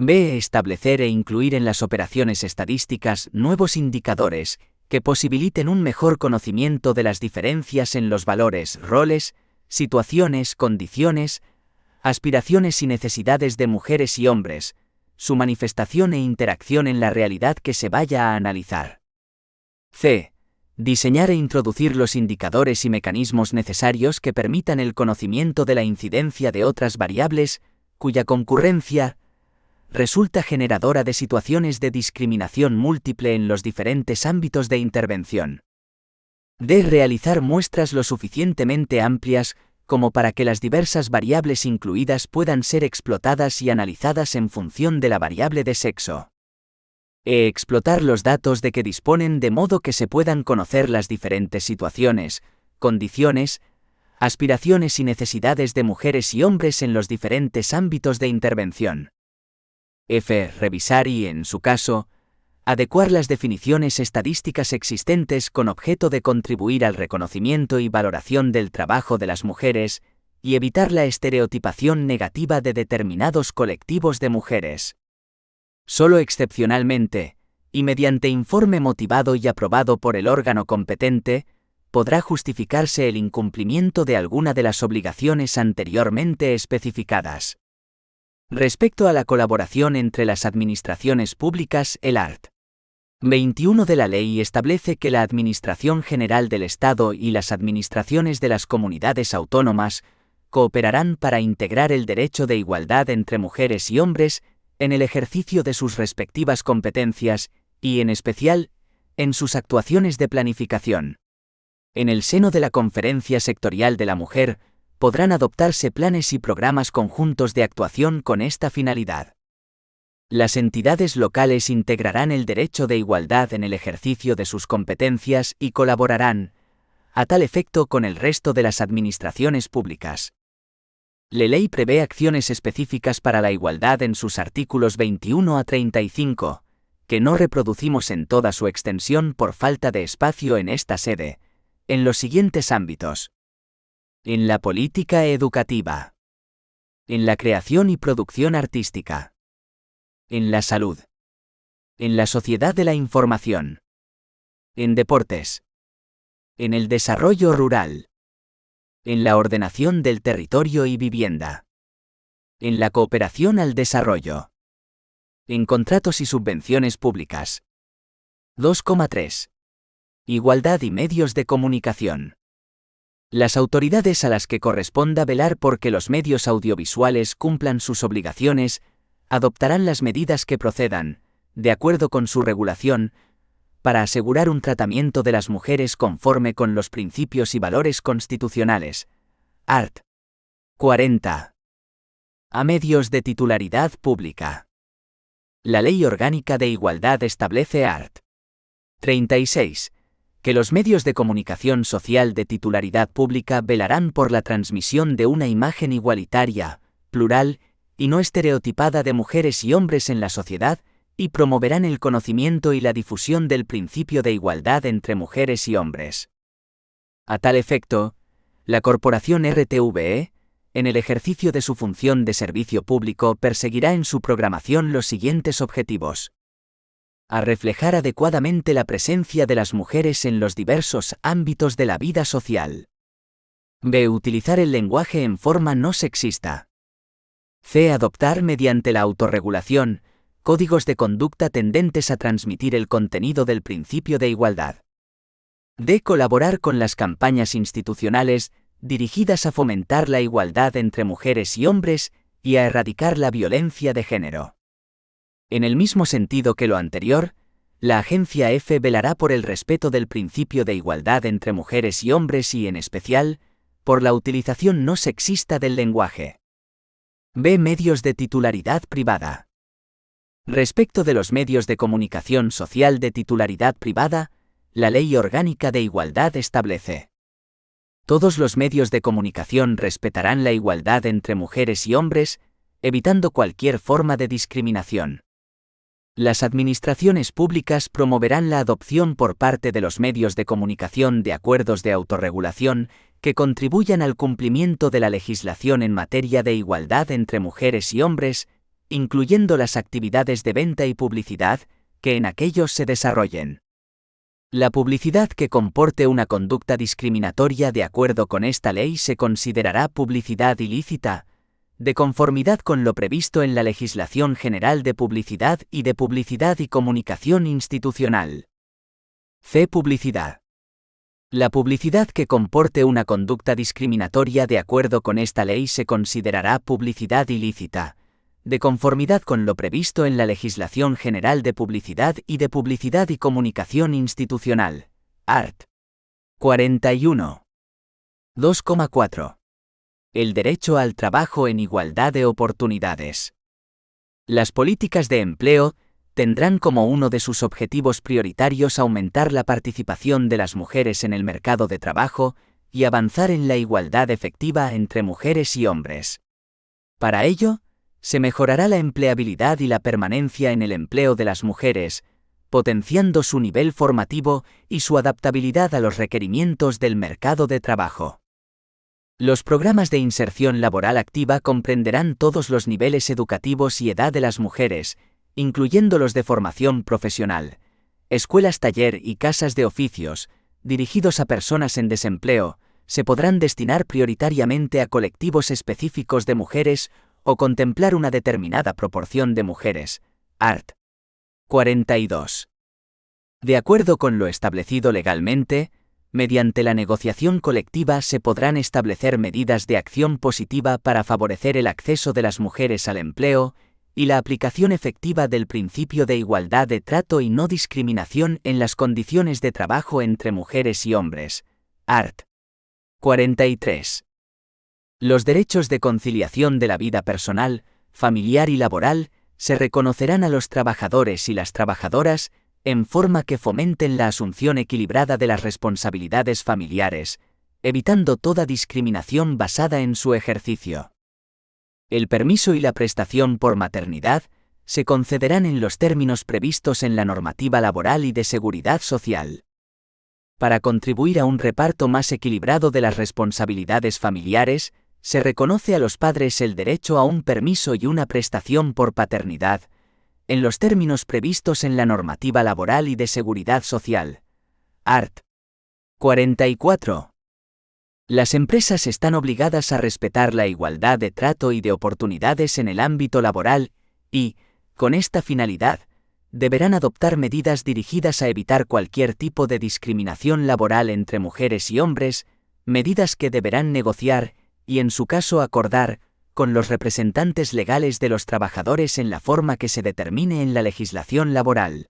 B. Establecer e incluir en las operaciones estadísticas nuevos indicadores que posibiliten un mejor conocimiento de las diferencias en los valores, roles, situaciones, condiciones, aspiraciones y necesidades de mujeres y hombres, su manifestación e interacción en la realidad que se vaya a analizar. C. Diseñar e introducir los indicadores y mecanismos necesarios que permitan el conocimiento de la incidencia de otras variables, cuya concurrencia resulta generadora de situaciones de discriminación múltiple en los diferentes ámbitos de intervención. D. Realizar muestras lo suficientemente amplias como para que las diversas variables incluidas puedan ser explotadas y analizadas en función de la variable de sexo. E. Explotar los datos de que disponen de modo que se puedan conocer las diferentes situaciones, condiciones, aspiraciones y necesidades de mujeres y hombres en los diferentes ámbitos de intervención. F. Revisar y, en su caso, adecuar las definiciones estadísticas existentes con objeto de contribuir al reconocimiento y valoración del trabajo de las mujeres, y evitar la estereotipación negativa de determinados colectivos de mujeres. Solo excepcionalmente, y mediante informe motivado y aprobado por el órgano competente, podrá justificarse el incumplimiento de alguna de las obligaciones anteriormente especificadas. Respecto a la colaboración entre las administraciones públicas, el art. 21 de la ley establece que la Administración General del Estado y las administraciones de las comunidades autónomas cooperarán para integrar el derecho de igualdad entre mujeres y hombres en el ejercicio de sus respectivas competencias y, en especial, en sus actuaciones de planificación. En el seno de la Conferencia Sectorial de la Mujer, podrán adoptarse planes y programas conjuntos de actuación con esta finalidad. Las entidades locales integrarán el derecho de igualdad en el ejercicio de sus competencias y colaborarán, a tal efecto, con el resto de las administraciones públicas. La ley prevé acciones específicas para la igualdad en sus artículos 21 a 35, que no reproducimos en toda su extensión por falta de espacio en esta sede, en los siguientes ámbitos: en la política educativa, en la creación y producción artística, en la salud, en la sociedad de la información, en deportes, en el desarrollo rural, en la ordenación del territorio y vivienda, en la cooperación al desarrollo, en contratos y subvenciones públicas. 2,3. Igualdad y medios de comunicación. Las autoridades a las que corresponda velar por que los medios audiovisuales cumplan sus obligaciones adoptarán las medidas que procedan, de acuerdo con su regulación, para asegurar un tratamiento de las mujeres conforme con los principios y valores constitucionales. Art. 40. A medios de titularidad pública. La Ley Orgánica de Igualdad establece Art. 36. Que los medios de comunicación social de titularidad pública velarán por la transmisión de una imagen igualitaria, plural y no estereotipada de mujeres y hombres en la sociedad, y promoverán el conocimiento y la difusión del principio de igualdad entre mujeres y hombres. A tal efecto, la Corporación RTVE, en el ejercicio de su función de servicio público, perseguirá en su programación los siguientes objetivos: a reflejar adecuadamente la presencia de las mujeres en los diversos ámbitos de la vida social. B. Utilizar el lenguaje en forma no sexista. C. Adoptar mediante la autorregulación códigos de conducta tendentes a transmitir el contenido del principio de igualdad. D. Colaborar con las campañas institucionales dirigidas a fomentar la igualdad entre mujeres y hombres y a erradicar la violencia de género. En el mismo sentido que lo anterior, la Agencia F velará por el respeto del principio de igualdad entre mujeres y hombres y, en especial, por la utilización no sexista del lenguaje. B. Medios de titularidad privada. Respecto de los medios de comunicación social de titularidad privada, la Ley Orgánica de Igualdad establece: todos los medios de comunicación respetarán la igualdad entre mujeres y hombres, evitando cualquier forma de discriminación. Las administraciones públicas promoverán la adopción por parte de los medios de comunicación de acuerdos de autorregulación que contribuyan al cumplimiento de la legislación en materia de igualdad entre mujeres y hombres, incluyendo las actividades de venta y publicidad que en aquellos se desarrollen. La publicidad que comporte una conducta discriminatoria de acuerdo con esta ley se considerará publicidad ilícita, de conformidad con lo previsto en la Legislación General de Publicidad y de Publicidad y Comunicación Institucional. C. Publicidad. La publicidad que comporte una conducta discriminatoria de acuerdo con esta ley se considerará publicidad ilícita, de conformidad con lo previsto en la Legislación General de Publicidad y de Publicidad y Comunicación Institucional. Art. 41. 2,4. El derecho al trabajo en igualdad de oportunidades. Las políticas de empleo tendrán como uno de sus objetivos prioritarios aumentar la participación de las mujeres en el mercado de trabajo y avanzar en la igualdad efectiva entre mujeres y hombres. Para ello, se mejorará la empleabilidad y la permanencia en el empleo de las mujeres, potenciando su nivel formativo y su adaptabilidad a los requerimientos del mercado de trabajo. Los programas de inserción laboral activa comprenderán todos los niveles educativos y edad de las mujeres, incluyendo los de formación profesional, escuelas taller y casas de oficios, dirigidos a personas en desempleo, se podrán destinar prioritariamente a colectivos específicos de mujeres o contemplar una determinada proporción de mujeres. Art. 42. De acuerdo con lo establecido legalmente, mediante la negociación colectiva se podrán establecer medidas de acción positiva para favorecer el acceso de las mujeres al empleo y la aplicación efectiva del principio de igualdad de trato y no discriminación en las condiciones de trabajo entre mujeres y hombres. Art. 43. Los derechos de conciliación de la vida personal, familiar y laboral se reconocerán a los trabajadores y las trabajadoras en forma que fomenten la asunción equilibrada de las responsabilidades familiares, evitando toda discriminación basada en su ejercicio. El permiso y la prestación por maternidad se concederán en los términos previstos en la normativa laboral y de seguridad social. Para contribuir a un reparto más equilibrado de las responsabilidades familiares, se reconoce a los padres el derecho a un permiso y una prestación por paternidad, en los términos previstos en la normativa laboral y de seguridad social. Art. 44. Las empresas están obligadas a respetar la igualdad de trato y de oportunidades en el ámbito laboral y, con esta finalidad, deberán adoptar medidas dirigidas a evitar cualquier tipo de discriminación laboral entre mujeres y hombres, medidas que deberán negociar y, en su caso, acordar con los representantes legales de los trabajadores en la forma que se determine en la legislación laboral.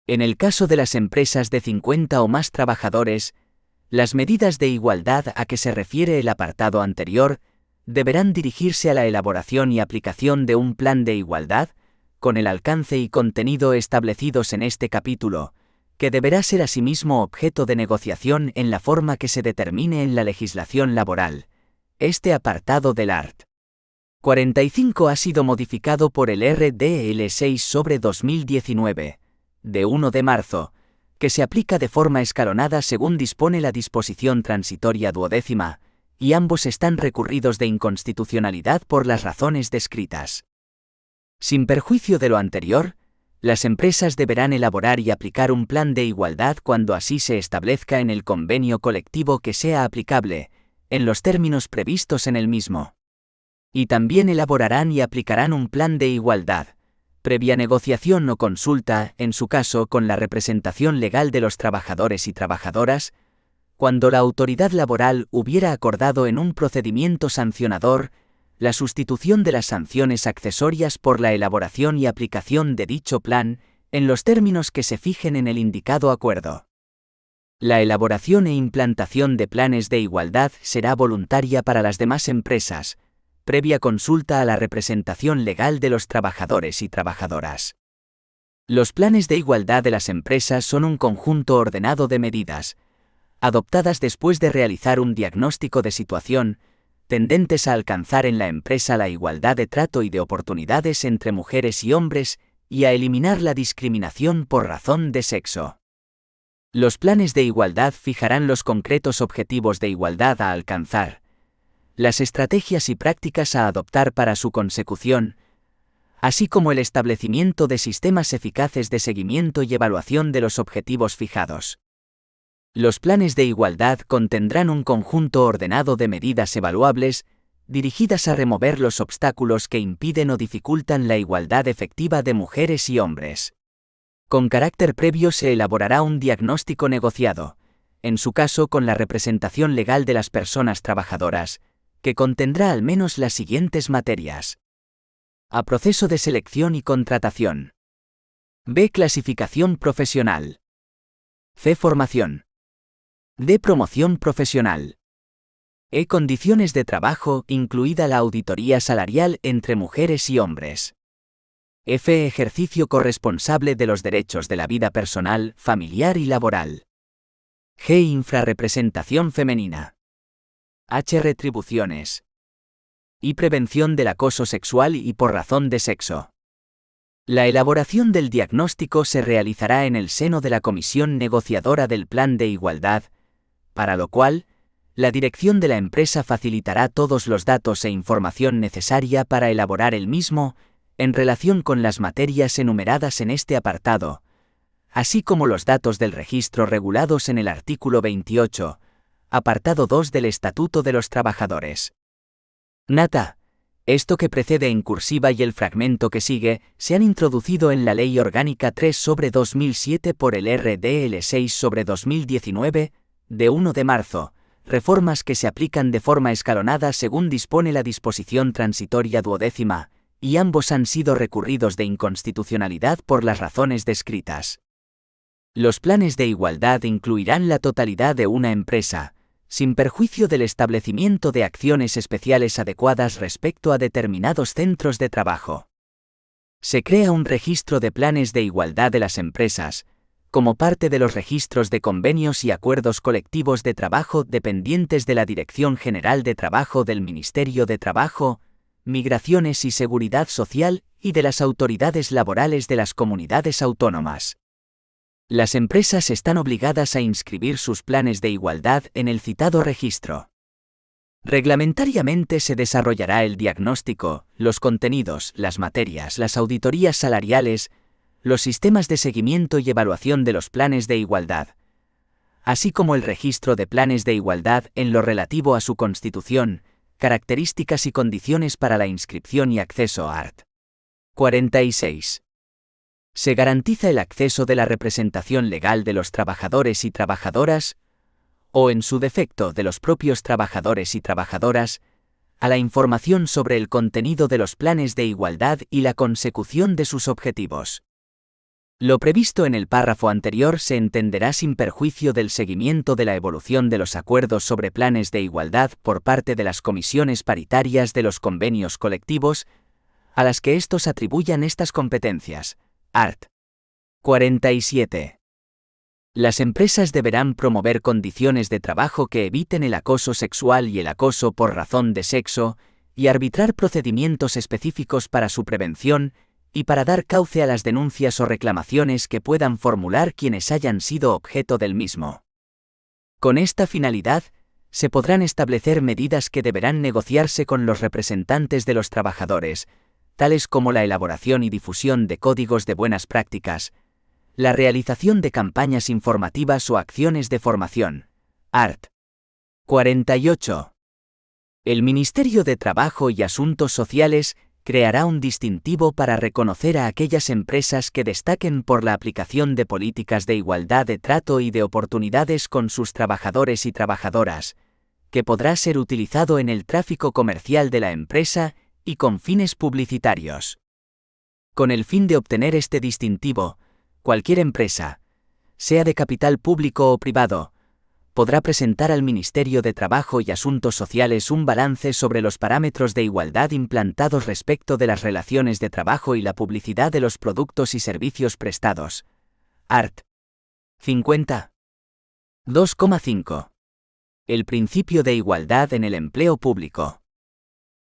En el caso de las empresas de 50 o más trabajadores, las medidas de igualdad a que se refiere el apartado anterior deberán dirigirse a la elaboración y aplicación de un plan de igualdad, con el alcance y contenido establecidos en este capítulo, que deberá ser asimismo objeto de negociación en la forma que se determine en la legislación laboral. Este apartado del Art. 45 ha sido modificado por el RDL 6/2019, de 1 de marzo, que se aplica de forma escalonada según dispone la disposición transitoria 12ª, y ambos están recurridos de inconstitucionalidad por las razones descritas. Sin perjuicio de lo anterior, las empresas deberán elaborar y aplicar un plan de igualdad cuando así se establezca en el convenio colectivo que sea aplicable, en los términos previstos en el mismo. Y también elaborarán y aplicarán un plan de igualdad, previa negociación o consulta, en su caso con la representación legal de los trabajadores y trabajadoras, cuando la autoridad laboral hubiera acordado en un procedimiento sancionador la sustitución de las sanciones accesorias por la elaboración y aplicación de dicho plan, en los términos que se fijen en el indicado acuerdo. La elaboración e implantación de planes de igualdad será voluntaria para las demás empresas, previa consulta a la representación legal de los trabajadores y trabajadoras. Los planes de igualdad de las empresas son un conjunto ordenado de medidas, adoptadas después de realizar un diagnóstico de situación, tendentes a alcanzar en la empresa la igualdad de trato y de oportunidades entre mujeres y hombres y a eliminar la discriminación por razón de sexo. Los planes de igualdad fijarán los concretos objetivos de igualdad a alcanzar, las estrategias y prácticas a adoptar para su consecución, así como el establecimiento de sistemas eficaces de seguimiento y evaluación de los objetivos fijados. Los planes de igualdad contendrán un conjunto ordenado de medidas evaluables, dirigidas a remover los obstáculos que impiden o dificultan la igualdad efectiva de mujeres y hombres. Con carácter previo se elaborará un diagnóstico negociado, en su caso con la representación legal de las personas trabajadoras, que contendrá al menos las siguientes materias. A. Proceso de selección y contratación. B. Clasificación profesional. C. Formación. D. Promoción profesional. E. Condiciones de trabajo, incluida la auditoría salarial entre mujeres y hombres. F. Ejercicio corresponsable de los derechos de la vida personal, familiar y laboral. G. Infrarrepresentación femenina. H. Retribuciones. Y prevención del acoso sexual y por razón de sexo. La elaboración del diagnóstico se realizará en el seno de la comisión negociadora del Plan de Igualdad, para lo cual, la dirección de la empresa facilitará todos los datos e información necesaria para elaborar el mismo, en relación con las materias enumeradas en este apartado, así como los datos del registro regulados en el artículo 28, apartado 2 del Estatuto de los Trabajadores. Nota. Esto que precede en cursiva y el fragmento que sigue se han introducido en la Ley Orgánica 3/2007 por el RDL 6/2019, de 1 de marzo, reformas que se aplican de forma escalonada según dispone la disposición transitoria 12ª, y ambos han sido recurridos de inconstitucionalidad por las razones descritas. Los planes de igualdad incluirán la totalidad de una empresa, sin perjuicio del establecimiento de acciones especiales adecuadas respecto a determinados centros de trabajo. Se crea un registro de planes de igualdad de las empresas, como parte de los registros de convenios y acuerdos colectivos de trabajo dependientes de la Dirección General de Trabajo del Ministerio de Trabajo, Migraciones y Seguridad Social y de las autoridades laborales de las comunidades autónomas. Las empresas están obligadas a inscribir sus planes de igualdad en el citado registro. Reglamentariamente se desarrollará el diagnóstico, los contenidos, las materias, las auditorías salariales, los sistemas de seguimiento y evaluación de los planes de igualdad, así como el registro de planes de igualdad en lo relativo a su constitución, características y condiciones para la inscripción y acceso a art. 46. Se garantiza el acceso de la representación legal de los trabajadores y trabajadoras, o en su defecto de los propios trabajadores y trabajadoras, a la información sobre el contenido de los planes de igualdad y la consecución de sus objetivos. Lo previsto en el párrafo anterior se entenderá sin perjuicio del seguimiento de la evolución de los acuerdos sobre planes de igualdad por parte de las comisiones paritarias de los convenios colectivos, a las que estos atribuyan estas competencias. Art. 47. Las empresas deberán promover condiciones de trabajo que eviten el acoso sexual y el acoso por razón de sexo, y arbitrar procedimientos específicos para su prevención, y para dar cauce a las denuncias o reclamaciones que puedan formular quienes hayan sido objeto del mismo. Con esta finalidad, se podrán establecer medidas que deberán negociarse con los representantes de los trabajadores, tales como la elaboración y difusión de códigos de buenas prácticas, la realización de campañas informativas o acciones de formación. Art. 48. El Ministerio de Trabajo y Asuntos Sociales creará un distintivo para reconocer a aquellas empresas que destaquen por la aplicación de políticas de igualdad de trato y de oportunidades con sus trabajadores y trabajadoras, que podrá ser utilizado en el tráfico comercial de la empresa y con fines publicitarios. Con el fin de obtener este distintivo, cualquier empresa, sea de capital público o privado, podrá presentar al Ministerio de Trabajo y Asuntos Sociales un balance sobre los parámetros de igualdad implantados respecto de las relaciones de trabajo y la publicidad de los productos y servicios prestados. Art. 50. 2,5. El principio de igualdad en el empleo público.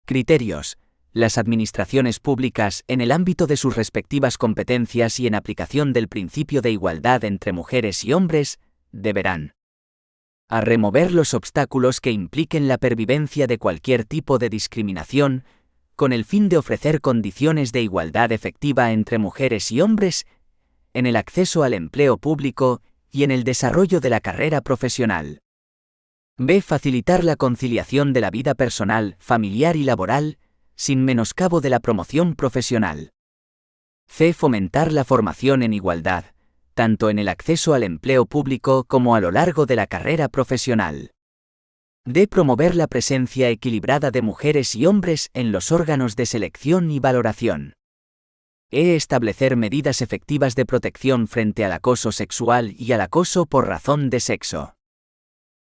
Criterios. Las administraciones públicas, en el ámbito de sus respectivas competencias y en aplicación del principio de igualdad entre mujeres y hombres, deberán a remover los obstáculos que impliquen la pervivencia de cualquier tipo de discriminación, con el fin de ofrecer condiciones de igualdad efectiva entre mujeres y hombres, en el acceso al empleo público y en el desarrollo de la carrera profesional. B. Facilitar la conciliación de la vida personal, familiar y laboral, sin menoscabo de la promoción profesional. C. Fomentar la formación en igualdad, tanto en el acceso al empleo público como a lo largo de la carrera profesional. D. Promover la presencia equilibrada de mujeres y hombres en los órganos de selección y valoración. E. Establecer medidas efectivas de protección frente al acoso sexual y al acoso por razón de sexo.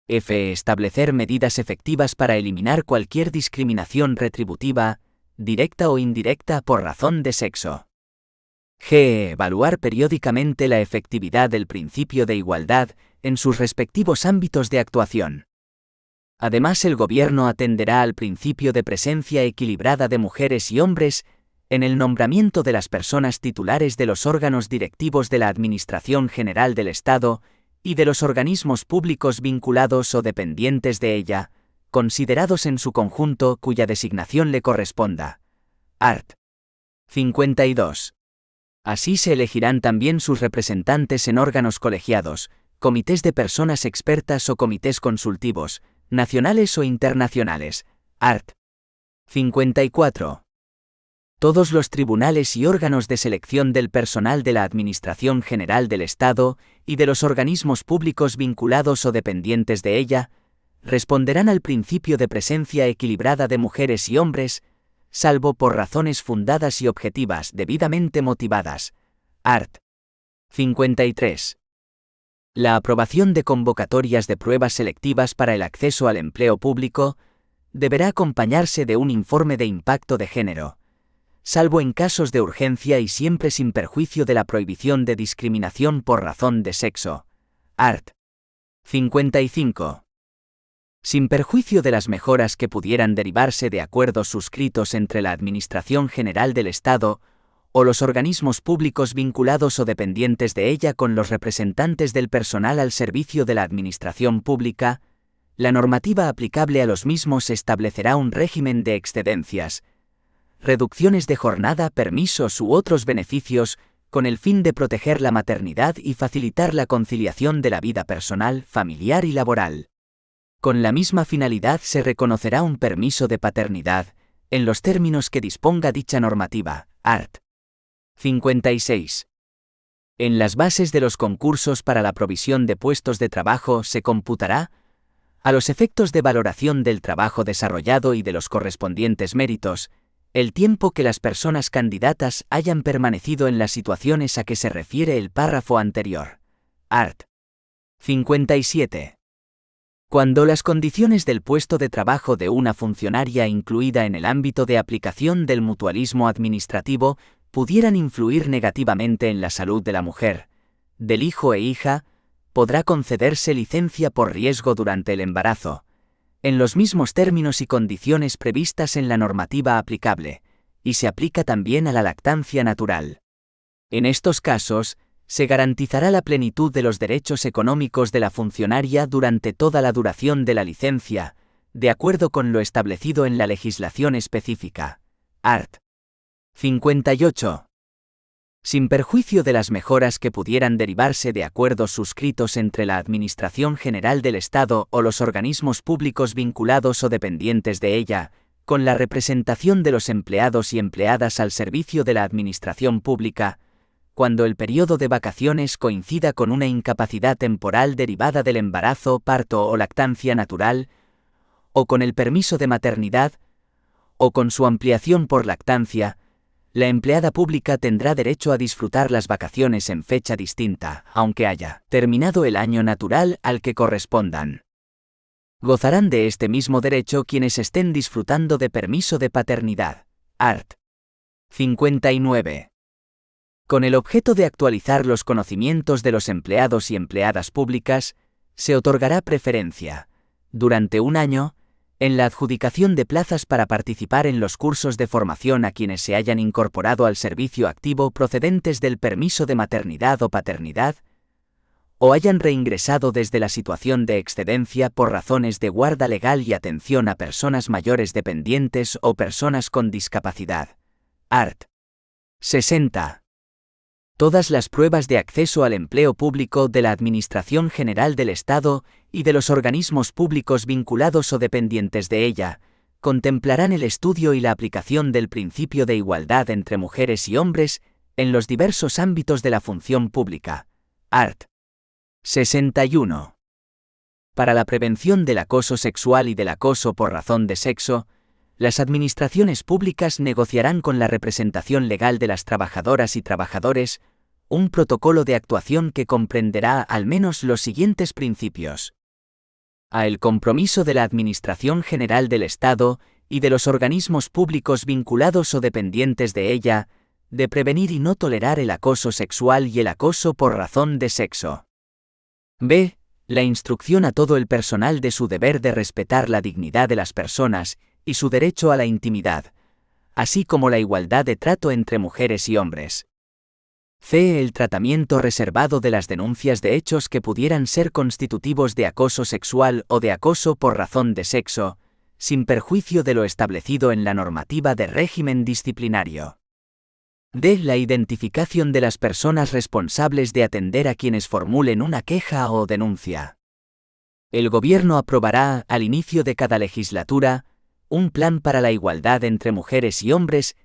F. Establecer medidas efectivas para eliminar cualquier discriminación retributiva, directa o indirecta por razón de sexo. G. Evaluar periódicamente la efectividad del principio de igualdad en sus respectivos ámbitos de actuación. Además, el Gobierno atenderá al principio de presencia equilibrada de mujeres y hombres en el nombramiento de las personas titulares de los órganos directivos de la Administración General del Estado y de los organismos públicos vinculados o dependientes de ella, considerados en su conjunto cuya designación le corresponda. Art. 52. Así se elegirán también sus representantes en órganos colegiados, comités de personas expertas o comités consultivos, nacionales o internacionales. Art. 54. Todos los tribunales y órganos de selección del personal de la Administración General del Estado y de los organismos públicos vinculados o dependientes de ella, responderán al principio de presencia equilibrada de mujeres y hombres, salvo por razones fundadas y objetivas debidamente motivadas. Art. 53. La aprobación de convocatorias de pruebas selectivas para el acceso al empleo público deberá acompañarse de un informe de impacto de género, salvo en casos de urgencia y siempre sin perjuicio de la prohibición de discriminación por razón de sexo. Art. 55. Sin perjuicio de las mejoras que pudieran derivarse de acuerdos suscritos entre la Administración General del Estado o los organismos públicos vinculados o dependientes de ella con los representantes del personal al servicio de la Administración Pública, la normativa aplicable a los mismos establecerá un régimen de excedencias, reducciones de jornada, permisos u otros beneficios, con el fin de proteger la maternidad y facilitar la conciliación de la vida personal, familiar y laboral. Con la misma finalidad se reconocerá un permiso de paternidad, en los términos que disponga dicha normativa. Art. 56. En las bases de los concursos para la provisión de puestos de trabajo se computará, a los efectos de valoración del trabajo desarrollado y de los correspondientes méritos, el tiempo que las personas candidatas hayan permanecido en las situaciones a que se refiere el párrafo anterior. Art. 57. Cuando las condiciones del puesto de trabajo de una funcionaria incluida en el ámbito de aplicación del mutualismo administrativo pudieran influir negativamente en la salud de la mujer, del hijo e hija, podrá concederse licencia por riesgo durante el embarazo, en los mismos términos y condiciones previstas en la normativa aplicable, y se aplica también a la lactancia natural. En estos casos, se garantizará la plenitud de los derechos económicos de la funcionaria durante toda la duración de la licencia, de acuerdo con lo establecido en la legislación específica. Art. 58. Sin perjuicio de las mejoras que pudieran derivarse de acuerdos suscritos entre la Administración General del Estado o los organismos públicos vinculados o dependientes de ella, con la representación de los empleados y empleadas al servicio de la Administración Pública, cuando el periodo de vacaciones coincida con una incapacidad temporal derivada del embarazo, parto o lactancia natural, o con el permiso de maternidad, o con su ampliación por lactancia, la empleada pública tendrá derecho a disfrutar las vacaciones en fecha distinta, aunque haya terminado el año natural al que correspondan. Gozarán de este mismo derecho quienes estén disfrutando de permiso de paternidad. Art. 59. Con el objeto de actualizar los conocimientos de los empleados y empleadas públicas, se otorgará preferencia, durante un año, en la adjudicación de plazas para participar en los cursos de formación a quienes se hayan incorporado al servicio activo procedentes del permiso de maternidad o paternidad, o hayan reingresado desde la situación de excedencia por razones de guarda legal y atención a personas mayores dependientes o personas con discapacidad. Art. 60. Todas las pruebas de acceso al empleo público de la Administración General del Estado y de los organismos públicos vinculados o dependientes de ella, contemplarán el estudio y la aplicación del principio de igualdad entre mujeres y hombres en los diversos ámbitos de la función pública. Art. 61. Para la prevención del acoso sexual y del acoso por razón de sexo, las administraciones públicas negociarán con la representación legal de las trabajadoras y trabajadores un protocolo de actuación que comprenderá al menos los siguientes principios. A. El compromiso de la Administración General del Estado y de los organismos públicos vinculados o dependientes de ella, de prevenir y no tolerar el acoso sexual y el acoso por razón de sexo. B. La instrucción a todo el personal de su deber de respetar la dignidad de las personas y su derecho a la intimidad, así como la igualdad de trato entre mujeres y hombres. C. El tratamiento reservado de las denuncias de hechos que pudieran ser constitutivos de acoso sexual o de acoso por razón de sexo, sin perjuicio de lo establecido en la normativa de régimen disciplinario. D. La identificación de las personas responsables de atender a quienes formulen una queja o denuncia. El Gobierno aprobará, al inicio de cada legislatura, un plan para la igualdad entre mujeres y hombres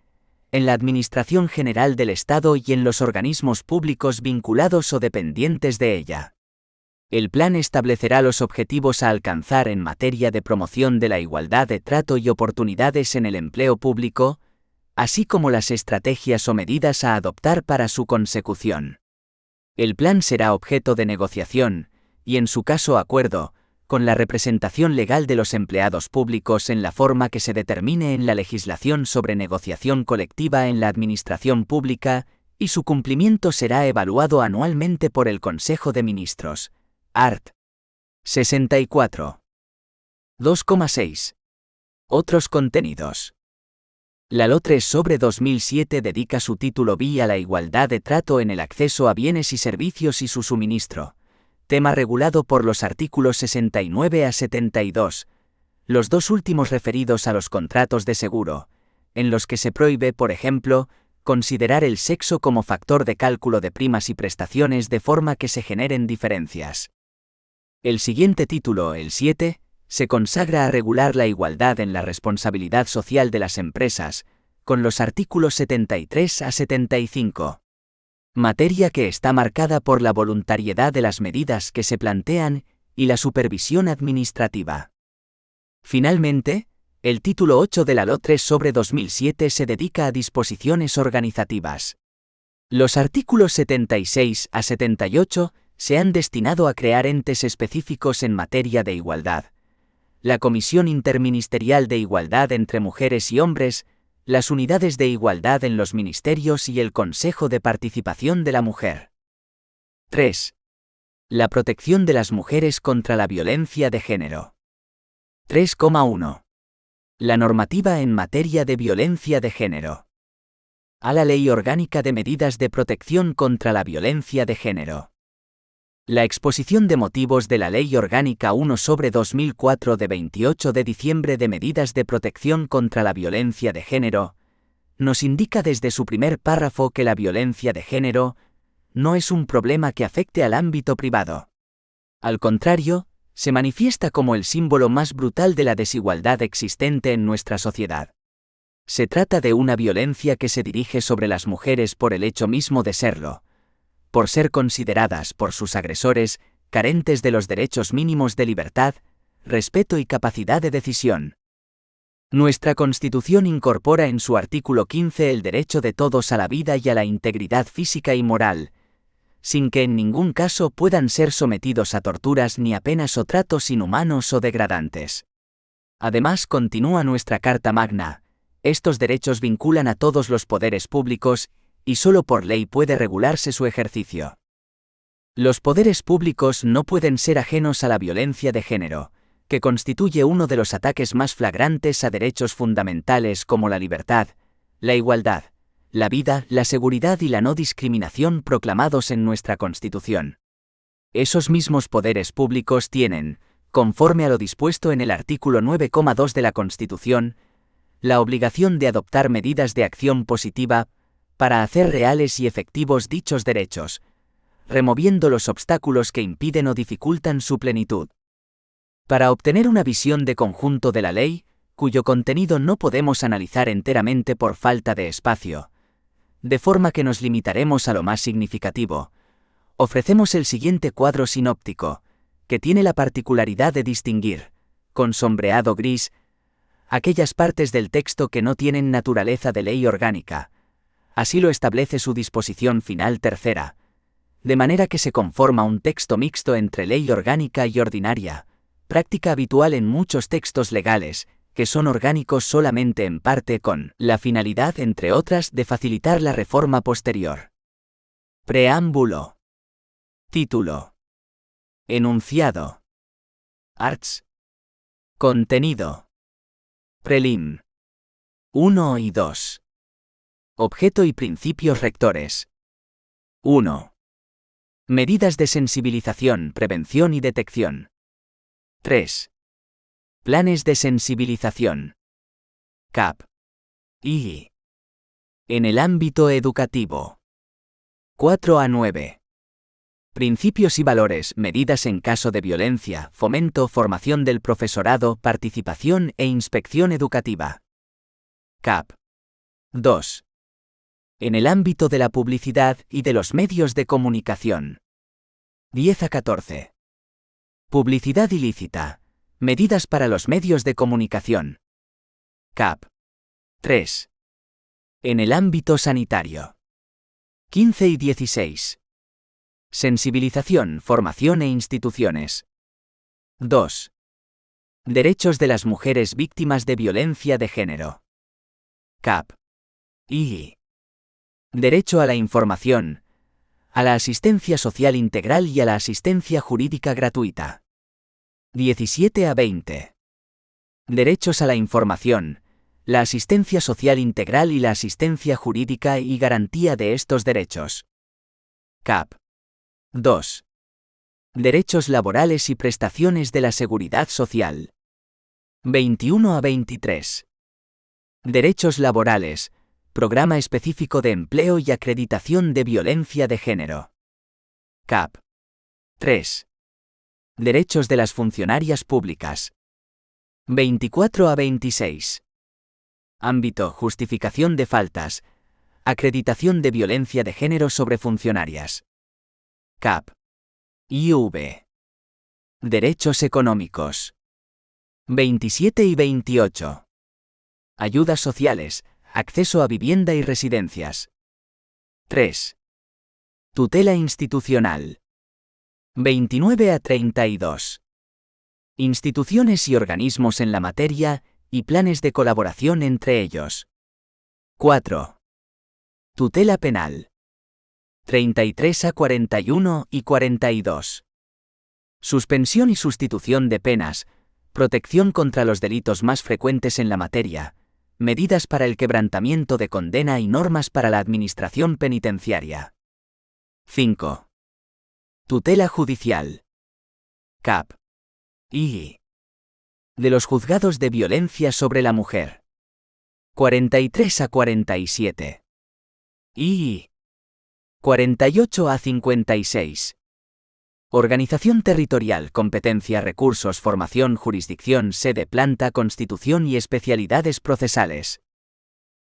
en la Administración General del Estado y en los organismos públicos vinculados o dependientes de ella. El plan establecerá los objetivos a alcanzar en materia de promoción de la igualdad de trato y oportunidades en el empleo público, así como las estrategias o medidas a adoptar para su consecución. El plan será objeto de negociación, y en su caso acuerdo, con la representación legal de los empleados públicos en la forma que se determine en la legislación sobre negociación colectiva en la administración pública, y su cumplimiento será evaluado anualmente por el Consejo de Ministros. Art. 64. 2,6. Otros contenidos. La Ley 3/2007 dedica su título B a la igualdad de trato en el acceso a bienes y servicios y su suministro, tema regulado por los artículos 69 a 72, los dos últimos referidos a los contratos de seguro, en los que se prohíbe, por ejemplo, considerar el sexo como factor de cálculo de primas y prestaciones de forma que se generen diferencias. El siguiente título, el 7, se consagra a regular la igualdad en la responsabilidad social de las empresas, con los artículos 73 a 75. Materia que está marcada por la voluntariedad de las medidas que se plantean y la supervisión administrativa. Finalmente, el título 8 de la Ley 3/2007 se dedica a disposiciones organizativas. Los artículos 76 a 78 se han destinado a crear entes específicos en materia de igualdad. La Comisión Interministerial de Igualdad entre Mujeres y Hombres, las unidades de igualdad en los ministerios y el Consejo de Participación de la Mujer. 3. La protección de las mujeres contra la violencia de género. 3,1. La normativa en materia de violencia de género. A la Ley Orgánica de Medidas de Protección contra la Violencia de Género. La exposición de motivos de la Ley Orgánica 1/2004 de 28 de diciembre de Medidas de Protección contra la Violencia de Género nos indica desde su primer párrafo que la violencia de género no es un problema que afecte al ámbito privado. Al contrario, se manifiesta como el símbolo más brutal de la desigualdad existente en nuestra sociedad. Se trata de una violencia que se dirige sobre las mujeres por el hecho mismo de serlo, por ser consideradas por sus agresores carentes de los derechos mínimos de libertad, respeto y capacidad de decisión. Nuestra Constitución incorpora en su artículo 15 el derecho de todos a la vida y a la integridad física y moral, sin que en ningún caso puedan ser sometidos a torturas ni a penas o tratos inhumanos o degradantes. Además, continúa nuestra Carta Magna, estos derechos vinculan a todos los poderes públicos y solo por ley puede regularse su ejercicio. Los poderes públicos no pueden ser ajenos a la violencia de género, que constituye uno de los ataques más flagrantes a derechos fundamentales como la libertad, la igualdad, la vida, la seguridad y la no discriminación proclamados en nuestra Constitución. Esos mismos poderes públicos tienen, conforme a lo dispuesto en el artículo 9,2 de la Constitución, la obligación de adoptar medidas de acción positiva para hacer reales y efectivos dichos derechos, removiendo los obstáculos que impiden o dificultan su plenitud. Para obtener una visión de conjunto de la ley, cuyo contenido no podemos analizar enteramente por falta de espacio, de forma que nos limitaremos a lo más significativo, ofrecemos el siguiente cuadro sinóptico, que tiene la particularidad de distinguir, con sombreado gris, aquellas partes del texto que no tienen naturaleza de ley orgánica. Así lo establece su disposición final tercera, de manera que se conforma un texto mixto entre ley orgánica y ordinaria, práctica habitual en muchos textos legales, que son orgánicos solamente en parte con la finalidad, entre otras, de facilitar la reforma posterior. Preámbulo. Título. Enunciado. Arts. Contenido. Prelim. 1 y 2. Objeto y principios rectores. 1. Medidas de sensibilización, prevención y detección. 3. Planes de sensibilización. CAP. Y. En el ámbito educativo. 4 a 9. Principios y valores, medidas en caso de violencia, fomento, formación del profesorado, participación e inspección educativa. CAP. 2. En el ámbito de la publicidad y de los medios de comunicación. 10 a 14. Publicidad ilícita. Medidas para los medios de comunicación. CAP. 3. En el ámbito sanitario. 15 y 16. Sensibilización, formación e instituciones. 2. Derechos de las mujeres víctimas de violencia de género. CAP. Y. Derecho a la información, a la asistencia social integral y a la asistencia jurídica gratuita. 17 a 20. Derechos a la información, la asistencia social integral y la asistencia jurídica y garantía de estos derechos. CAP. 2. Derechos laborales y prestaciones de la seguridad social. 21 a 23. Derechos laborales, Programa específico de empleo y acreditación de violencia de género. CAP. 3. Derechos de las funcionarias públicas. 24 a 26. Ámbito, justificación de faltas, acreditación de violencia de género sobre funcionarias. CAP. IV. Derechos económicos. 27 y 28. Ayudas sociales, acceso a vivienda y residencias. 3. Tutela institucional. 29 a 32. Instituciones y organismos en la materia, y planes de colaboración entre ellos. 4. Tutela penal. 33 a 41 y 42. Suspensión y sustitución de penas, protección contra los delitos más frecuentes en la materia, medidas para el quebrantamiento de condena y normas para la administración penitenciaria. 5. Tutela judicial. CAP. Y. De los juzgados de violencia sobre la mujer. 43 a 47. Y. 48 a 56. Organización territorial, competencia, recursos, formación, jurisdicción, sede, planta, constitución y especialidades procesales.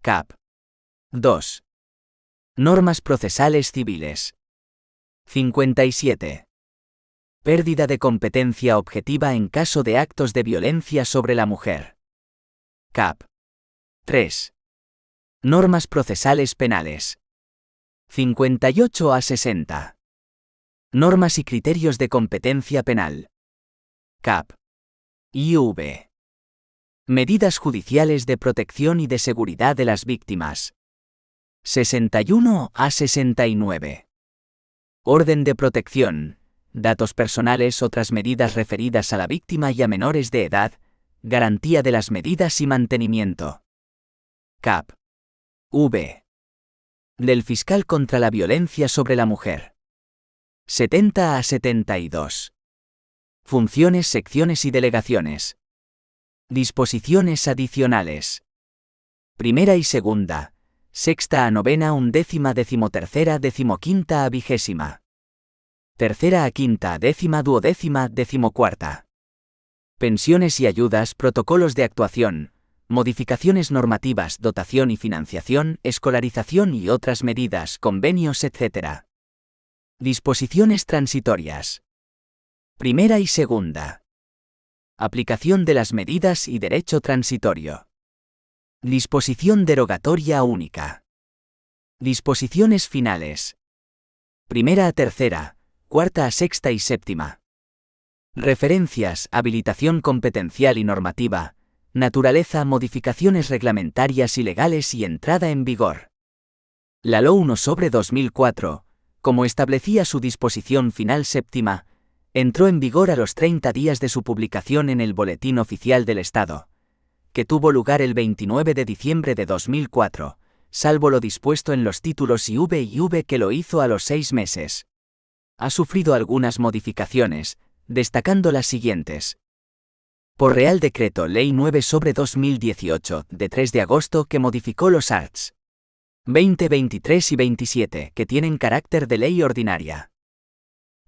CAP. 2. Normas procesales civiles. 57. Pérdida de competencia objetiva en caso de actos de violencia sobre la mujer. CAP. 3. Normas procesales penales. 58 a 60. Normas y criterios de competencia penal. CAP. IV. Medidas judiciales de protección y de seguridad de las víctimas. 61 a 69. Orden de protección, datos personales, otras medidas referidas a la víctima y a menores de edad, garantía de las medidas y mantenimiento. CAP. V. Del fiscal contra la violencia sobre la mujer. 70 a 72. Funciones, secciones y delegaciones. Disposiciones adicionales. Primera y segunda, sexta a novena, undécima, decimotercera, decimoquinta a vigésima. Tercera a quinta, décima, duodécima, decimocuarta. Pensiones y ayudas, protocolos de actuación, modificaciones normativas, dotación y financiación, escolarización y otras medidas, convenios, etc. Disposiciones transitorias. Primera y segunda. Aplicación de las medidas y derecho transitorio. Disposición derogatoria única. Disposiciones finales. Primera a tercera, cuarta a sexta y séptima. Referencias, habilitación competencial y normativa, naturaleza, modificaciones reglamentarias y legales y entrada en vigor. La Ley 1/2004, como establecía su disposición final séptima, entró en vigor a los 30 días de su publicación en el Boletín Oficial del Estado, que tuvo lugar el 29 de diciembre de 2004, salvo lo dispuesto en los títulos IV que lo hizo a los 6 meses. Ha sufrido algunas modificaciones, destacando las siguientes. Por Real Decreto Ley 9/2018, de 3 de agosto que modificó los arts. 20, 23 y 27, que tienen carácter de ley ordinaria.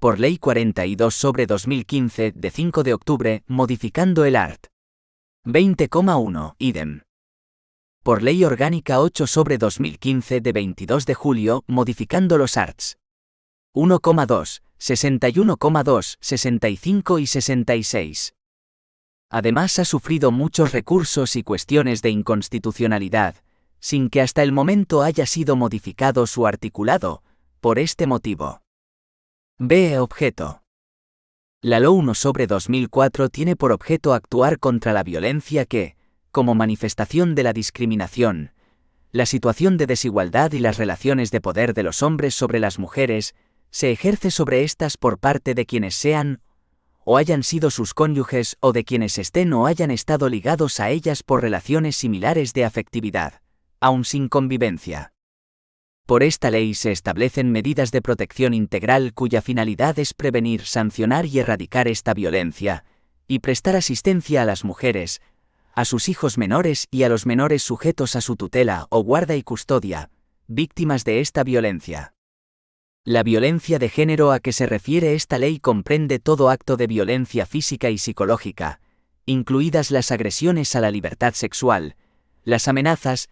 Por Ley 42/2015, de 5 de octubre, modificando el art. 20,1, idem. Por Ley Orgánica 8/2015, de 22 de julio, modificando los arts. 1,2, 61,2, 65 y 66. Además ha sufrido muchos recursos y cuestiones de inconstitucionalidad, sin que hasta el momento haya sido modificado su articulado, por este motivo. B. Objeto. La Ley 1/2004 tiene por objeto actuar contra la violencia que, como manifestación de la discriminación, la situación de desigualdad y las relaciones de poder de los hombres sobre las mujeres, se ejerce sobre éstas por parte de quienes sean o hayan sido sus cónyuges o de quienes estén o hayan estado ligados a ellas por relaciones similares de afectividad, aun sin convivencia. Por esta ley se establecen medidas de protección integral cuya finalidad es prevenir, sancionar y erradicar esta violencia, y prestar asistencia a las mujeres, a sus hijos menores y a los menores sujetos a su tutela o guarda y custodia, víctimas de esta violencia. La violencia de género a que se refiere esta ley comprende todo acto de violencia física y psicológica, incluidas las agresiones a la libertad sexual, las amenazas,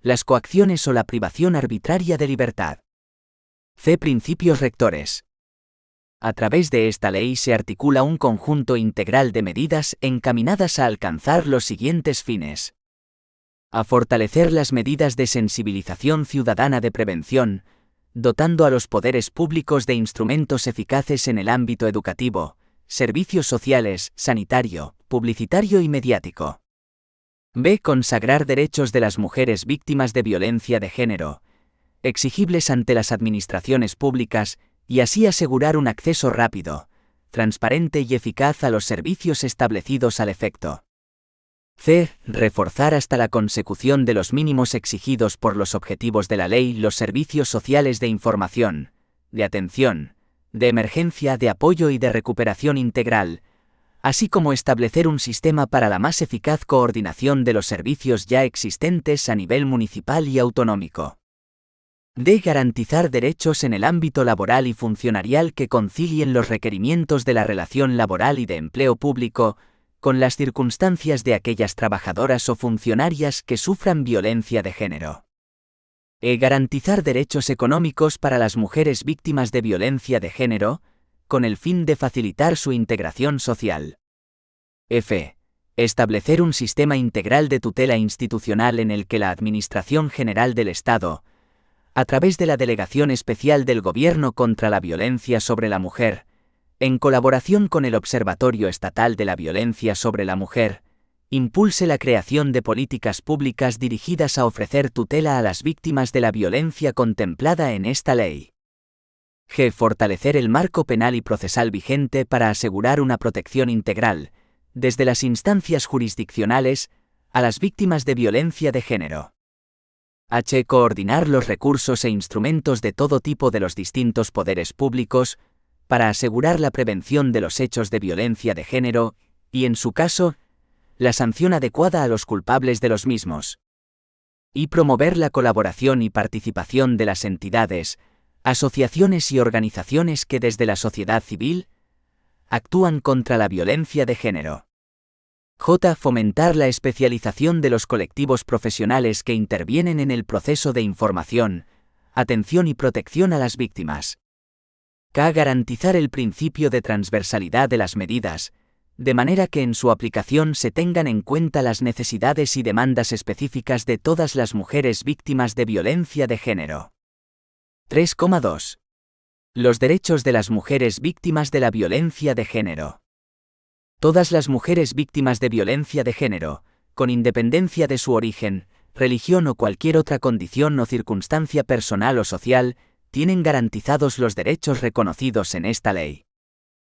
las coacciones o la privación arbitraria de libertad. C. Principios rectores. A través de esta ley se articula un conjunto integral de medidas encaminadas a alcanzar los siguientes fines. A fortalecer las medidas de sensibilización ciudadana de prevención, dotando a los poderes públicos de instrumentos eficaces en el ámbito educativo, servicios sociales, sanitario, publicitario y mediático. B. Consagrar derechos de las mujeres víctimas de violencia de género, exigibles ante las administraciones públicas, y así asegurar un acceso rápido, transparente y eficaz a los servicios establecidos al efecto. C. Reforzar hasta la consecución de los mínimos exigidos por los objetivos de la ley los servicios sociales de información, de atención, de emergencia, de apoyo y de recuperación integral, así como establecer un sistema para la más eficaz coordinación de los servicios ya existentes a nivel municipal y autonómico. D. Garantizar derechos en el ámbito laboral y funcionarial que concilien los requerimientos de la relación laboral y de empleo público, con las circunstancias de aquellas trabajadoras o funcionarias que sufran violencia de género. E. Garantizar derechos económicos para las mujeres víctimas de violencia de género, con el fin de facilitar su integración social. F. Establecer un sistema integral de tutela institucional en el que la Administración General del Estado, a través de la Delegación Especial del Gobierno contra la Violencia sobre la Mujer, en colaboración con el Observatorio Estatal de la Violencia sobre la Mujer, impulse la creación de políticas públicas dirigidas a ofrecer tutela a las víctimas de la violencia contemplada en esta ley. G. Fortalecer el marco penal y procesal vigente para asegurar una protección integral, desde las instancias jurisdiccionales, a las víctimas de violencia de género. H. Coordinar los recursos e instrumentos de todo tipo de los distintos poderes públicos, para asegurar la prevención de los hechos de violencia de género, y en su caso, la sanción adecuada a los culpables de los mismos. Y promover la colaboración y participación de las entidades, asociaciones y organizaciones que desde la sociedad civil actúan contra la violencia de género. J. Fomentar la especialización de los colectivos profesionales que intervienen en el proceso de información, atención y protección a las víctimas. K. Garantizar el principio de transversalidad de las medidas, de manera que en su aplicación se tengan en cuenta las necesidades y demandas específicas de todas las mujeres víctimas de violencia de género. 3,2. Los derechos de las mujeres víctimas de la violencia de género. Todas las mujeres víctimas de violencia de género, con independencia de su origen, religión o cualquier otra condición o circunstancia personal o social, tienen garantizados los derechos reconocidos en esta ley.